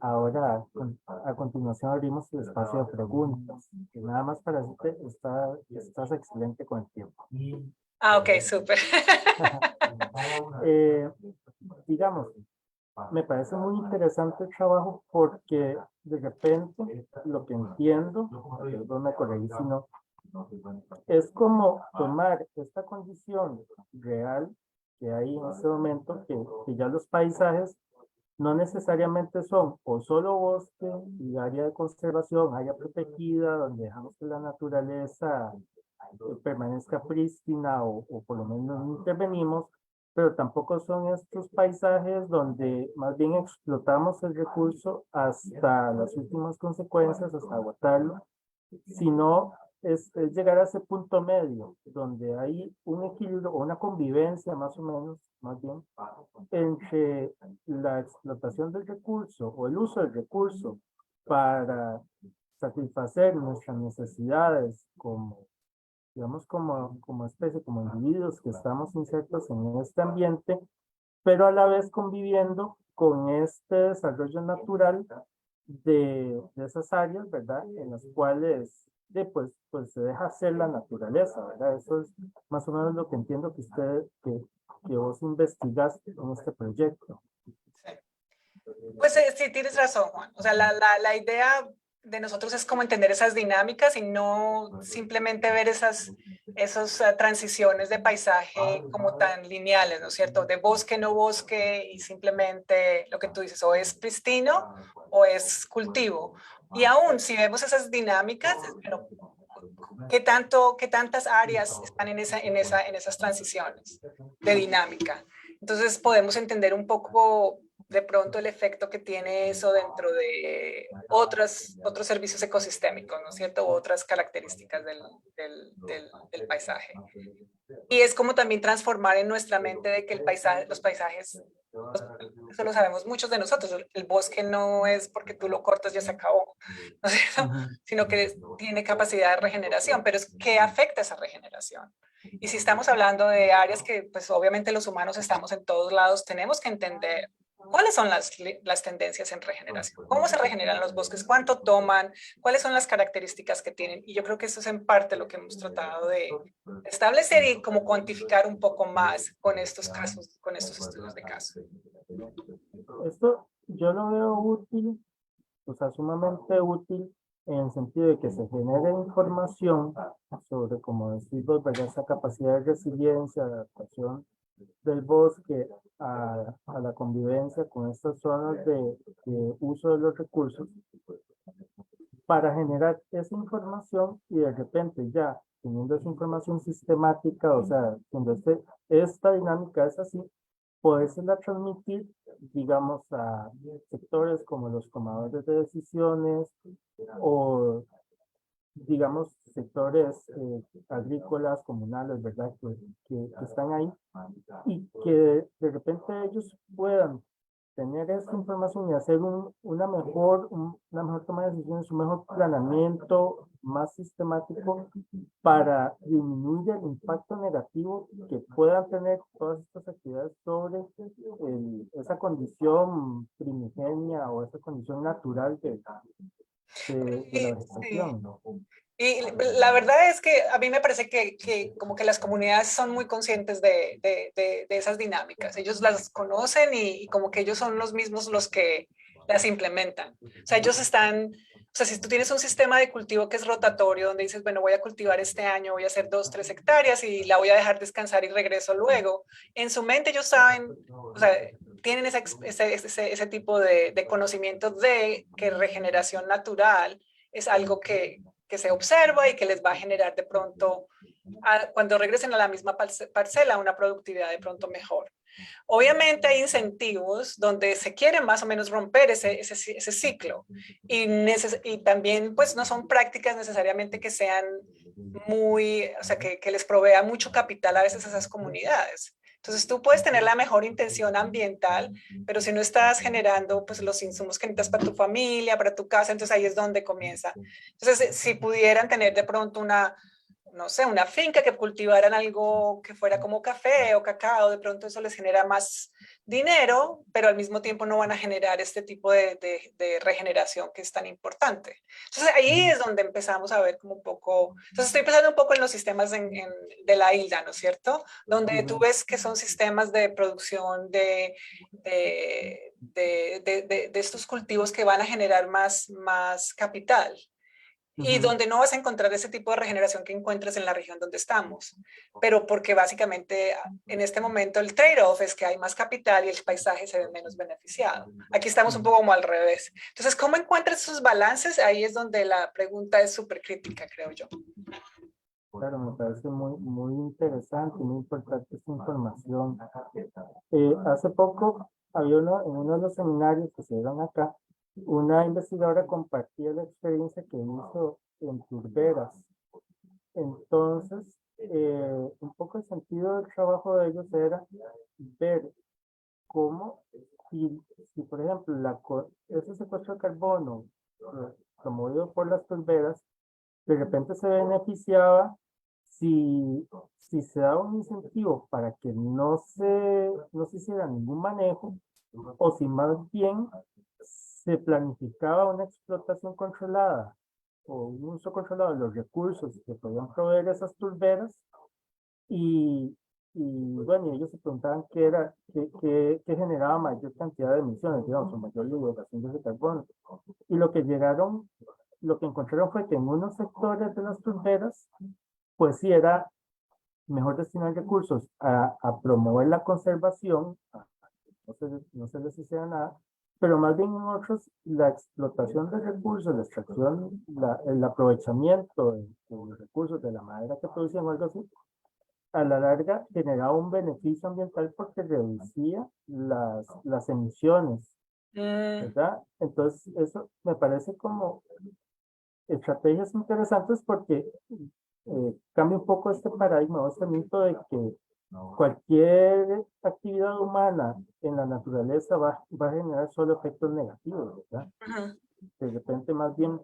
Ahora, a continuación, abrimos el espacio de preguntas. Y nada más para decirte, estás excelente con el tiempo. Ok, súper. Digamos, me parece muy interesante el trabajo porque de repente lo que entiendo, perdón, me corregí si no, es como tomar esta condición real que hay en este momento, que ya los paisajes no necesariamente son o solo bosque y área de conservación, área protegida, donde dejamos que la naturaleza permanezca prístina o por lo menos no intervenimos, pero tampoco son estos paisajes donde más bien explotamos el recurso hasta las últimas consecuencias, hasta agotarlo, sino es llegar a ese punto medio, donde hay un equilibrio o una convivencia más o menos, más bien, entre la explotación del recurso o el uso del recurso para satisfacer nuestras necesidades como, digamos, como especie, como individuos que estamos insertos en este ambiente, pero a la vez conviviendo con este desarrollo natural de esas áreas, ¿verdad? En las cuales pues se deja hacer la naturaleza, ¿verdad? Eso es más o menos lo que entiendo que vos investigaste en este proyecto. Pues sí, tienes razón, Juan. O sea, la idea de nosotros es como entender esas dinámicas y no simplemente ver esas transiciones de paisaje como tan lineales, ¿no es cierto? De bosque, no bosque y simplemente lo que tú dices, o es pristino o es cultivo. Y aún si vemos esas dinámicas, bueno, qué tantas áreas están en esas transiciones de dinámica? Entonces podemos entender un poco de pronto el efecto que tiene eso dentro de otros servicios ecosistémicos, ¿no es cierto? U otras características del paisaje. Y es como también transformar en nuestra mente de que los paisajes, eso lo sabemos muchos de nosotros, el bosque no es porque tú lo cortas ya se acabó, ¿no es cierto? Sino que tiene capacidad de regeneración, pero es ¿qué afecta esa regeneración? Y si estamos hablando de áreas que pues obviamente los humanos estamos en todos lados, tenemos que entender cuáles son las tendencias en regeneración, cómo se regeneran los bosques, cuánto toman, cuáles son las características que tienen. Y yo creo que eso es en parte lo que hemos tratado de establecer y como cuantificar un poco más con estos casos, con estos estudios de caso. Esto yo lo veo útil, o sea, sumamente útil en el sentido de que se genere información sobre, como decís vos, ¿verdad? Esa capacidad de resiliencia, adaptación del bosque a la convivencia con estas zonas de uso de los recursos para generar esa información y de repente ya teniendo esa información sistemática, o sea, cuando esta dinámica es así, podérsela transmitir, digamos, a sectores como los tomadores de decisiones o, digamos, sectores agrícolas, comunales, ¿verdad? Que están ahí y que de repente ellos puedan tener esta información y hacer una mejor toma de decisiones, un mejor planeamiento más sistemático para disminuir el impacto negativo que puedan tener todas estas actividades sobre esa condición primigenia o esa condición natural de la Sí. vegetación, ¿no? Y la verdad es que a mí me parece que como que las comunidades son muy conscientes de esas dinámicas. Ellos las conocen y como que ellos son los mismos los que las implementan. O sea, ellos están, o sea, si tú tienes un sistema de cultivo que es rotatorio, donde dices, bueno, voy a cultivar este año, voy a hacer 2, 3 hectáreas y la voy a dejar descansar y regreso luego, en su mente ellos saben, o sea, tienen ese tipo de conocimiento de que regeneración natural es algo que se observa y que les va a generar de pronto, cuando regresen a la misma parcela, una productividad de pronto mejor. Obviamente hay incentivos donde se quiere más o menos romper ese ciclo y también pues no son prácticas necesariamente que sean o sea, que les provea mucho capital a veces a esas comunidades. Entonces tú puedes tener la mejor intención ambiental, pero si no estás generando pues los insumos que necesitas para tu familia, para tu casa, entonces ahí es donde comienza. Entonces si pudieran tener de pronto no sé, una finca que cultivaran algo que fuera como café o cacao, de pronto eso les genera más dinero, pero al mismo tiempo no van a generar este tipo de regeneración que es tan importante. Entonces ahí es donde empezamos a ver como un poco, entonces estoy pensando un poco en los sistemas de la isla, ¿no es cierto? Donde tú ves que son sistemas de producción de estos cultivos que van a generar más capital y donde no vas a encontrar ese tipo de regeneración que encuentras en la región donde estamos, pero porque básicamente en este momento el trade-off es que hay más capital y el paisaje se ve menos beneficiado. Aquí estamos un poco como al revés. Entonces, ¿cómo encuentras esos balances? Ahí es donde la pregunta es súper crítica, creo yo. Claro, me parece muy interesante y muy importante esta información. Hace poco había en uno de los seminarios que se dieron acá, una investigadora compartía la experiencia que hizo en turberas. Entonces, un poco el sentido del trabajo de ellos era ver cómo, si por ejemplo, ese secuestro de carbono promovido por las turberas, de repente se beneficiaba si se da un incentivo para que no se hiciera ningún manejo, o si más bien se planificaba una explotación controlada o un uso controlado de los recursos que podían proveer esas turberas, y, bueno, ellos se preguntaban qué generaba mayor cantidad de emisiones, digamos, o mayor liberación de ese carbono. Y lo que encontraron fue que en unos sectores de las turberas, pues sí era mejor destinar recursos a promover la conservación, no se les hiciera nada, pero más bien en otros, la explotación de recursos, la extracción, el aprovechamiento de los recursos de la madera que producían o algo así, a la larga generaba un beneficio ambiental porque reducía las emisiones, Mm, ¿verdad? Entonces, eso me parece como estrategias interesantes porque cambia un poco este paradigma o este mito de que cualquier actividad humana en la naturaleza va a generar solo efectos negativos, ¿verdad? ujú. De repente más bien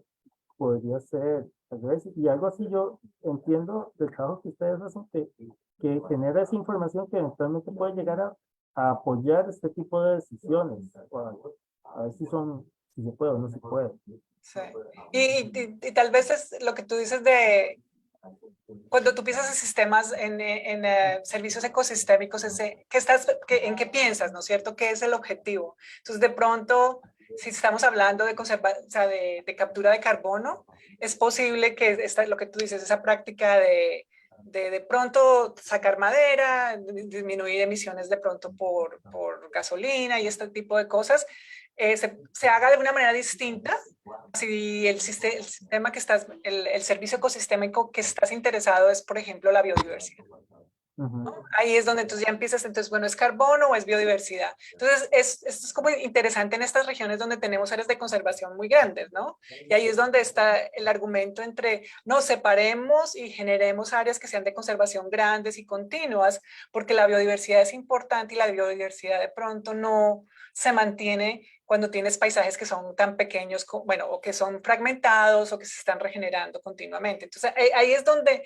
podría ser al revés. Y algo así yo entiendo del trabajo que ustedes hacen, que genera esa información que eventualmente puede llegar a apoyar este tipo de decisiones, a ver si se puede o no se puede. Sí. Y tal vez es lo que tú dices de cuando tú piensas en sistemas, en servicios ecosistémicos, ¿en qué piensas, no es cierto? ¿Qué es el objetivo? Entonces, de pronto, si estamos hablando de, o sea, de captura de carbono, es posible que lo que tú dices, esa práctica de pronto sacar madera, disminuir emisiones de pronto por gasolina y este tipo de cosas, se haga de una manera distinta si el sistema que estás, el servicio ecosistémico que estás interesado es, por ejemplo, la biodiversidad. Ujú, Ahí es donde entonces ya empiezas, entonces, bueno, ¿es carbono o es biodiversidad? Entonces, esto es como interesante en estas regiones donde tenemos áreas de conservación muy grandes, ¿no? Y ahí es donde está el argumento entre, no, separemos y generemos áreas que sean de conservación grandes y continuas, porque la biodiversidad es importante y la biodiversidad de pronto no se mantiene cuando tienes paisajes que son tan pequeños, bueno, o que son fragmentados o que se están regenerando continuamente. Entonces, ahí es donde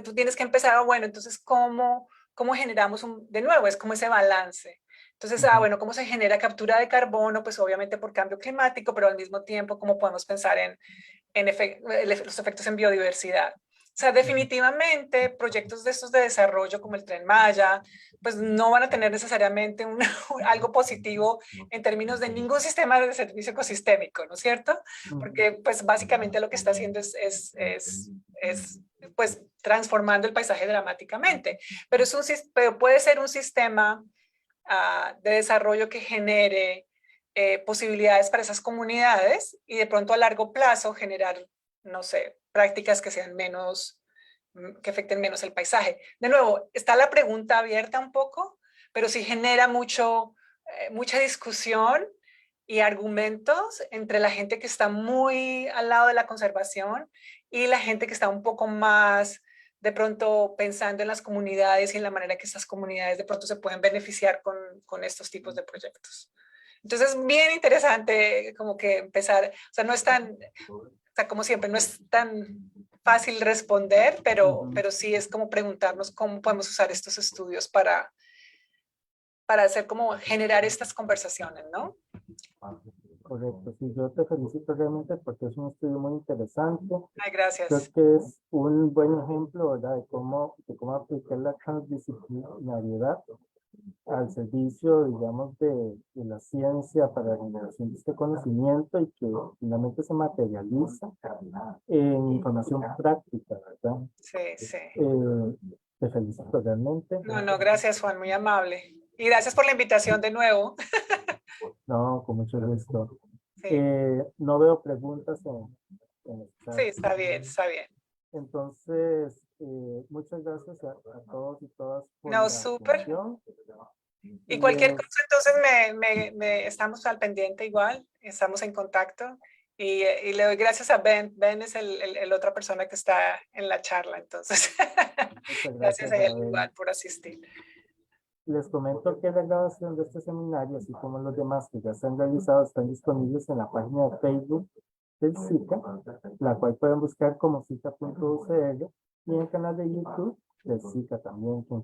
tú tienes que empezar, bueno, entonces, ¿cómo generamos de nuevo? Es como ese balance. Entonces, ujú, bueno, ¿cómo se genera captura de carbono? Pues obviamente por cambio climático, pero al mismo tiempo, ¿cómo podemos pensar en los efectos en biodiversidad? O sea, ujú, definitivamente proyectos de estos de desarrollo como el Tren Maya, pues no van a tener necesariamente algo positivo en términos de ningún sistema de servicio ecosistémico, ¿no es cierto? ujú, Porque pues básicamente lo que está haciendo es pues transformando el paisaje dramáticamente, pero, pero puede ser un sistema de desarrollo que genere posibilidades para esas comunidades y de pronto a largo plazo generar, no sé, prácticas que sean menos, que afecten menos el paisaje. De nuevo, está la pregunta abierta un poco, pero sí genera mucha discusión y argumentos entre la gente que está muy al lado de la conservación y la gente que está un poco más de pronto pensando en las comunidades y en la manera que estas comunidades de pronto se pueden beneficiar con estos tipos de proyectos. Entonces es bien interesante como que empezar, o sea, no es tan, o sea, como siempre, no es tan fácil responder, ujú. pero sí es como preguntarnos cómo podemos usar estos estudios para hacer como generar estas conversaciones, ¿no? Correcto, sí, yo te felicito realmente porque es un estudio muy interesante. Ay, Creo gracias. que es un buen ejemplo, ¿verdad?, de cómo aplicar la transdisciplinariedad al servicio, digamos, de la ciencia para la generación de este conocimiento y que finalmente se materializa en información práctica, ¿verdad? Sí, sí. Eh, Te felicito realmente. No, no, gracias, Juan, muy amable. Y gracias por la invitación de nuevo. No, con mucho gusto. Sí, No veo preguntas en el sí, chat. está bien, está bien. Entonces, muchas gracias a todos y todas por No, la súper. atención. Y cualquier cosa, Les, entonces estamos al pendiente igual, estamos en contacto. Y le doy gracias a Ben. Ben es el otra persona que está en la charla, entonces. muchas Gracias gracias a a él Ben. igual por asistir. Les comento que la grabación de este seminario, así como los demás que ya se han realizado, están disponibles en la página de Facebook del CICA, la cual pueden buscar como cita.ucr, y en el canal de YouTube de SICA también, que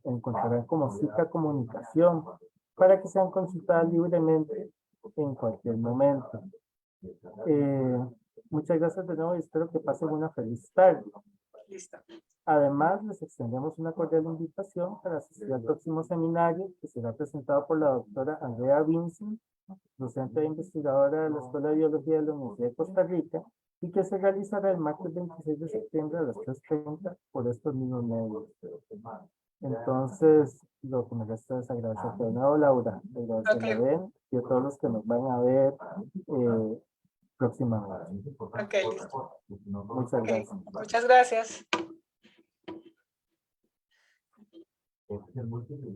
encontrarán como SICA Comunicación, para que sean consultadas libremente en cualquier momento. Muchas gracias de nuevo y espero que pasen una feliz tarde. Listo. Además, les extendemos una cordial invitación para asistir al próximo seminario que será presentado por la doctora Andrea Vincent, docente e investigadora de la Escuela de Biología de la Universidad de Costa Rica, y que se realizará el martes 26 de septiembre a las 3:30 por estos mismos medios. Entonces, lo que me resta es agradecerte de nuevo, Laura, agradecerle a Ben y a todos los que nos van a ver próximamente. Ok, listo. Muchas Ok, gracias. muchas gracias. Es el múltiple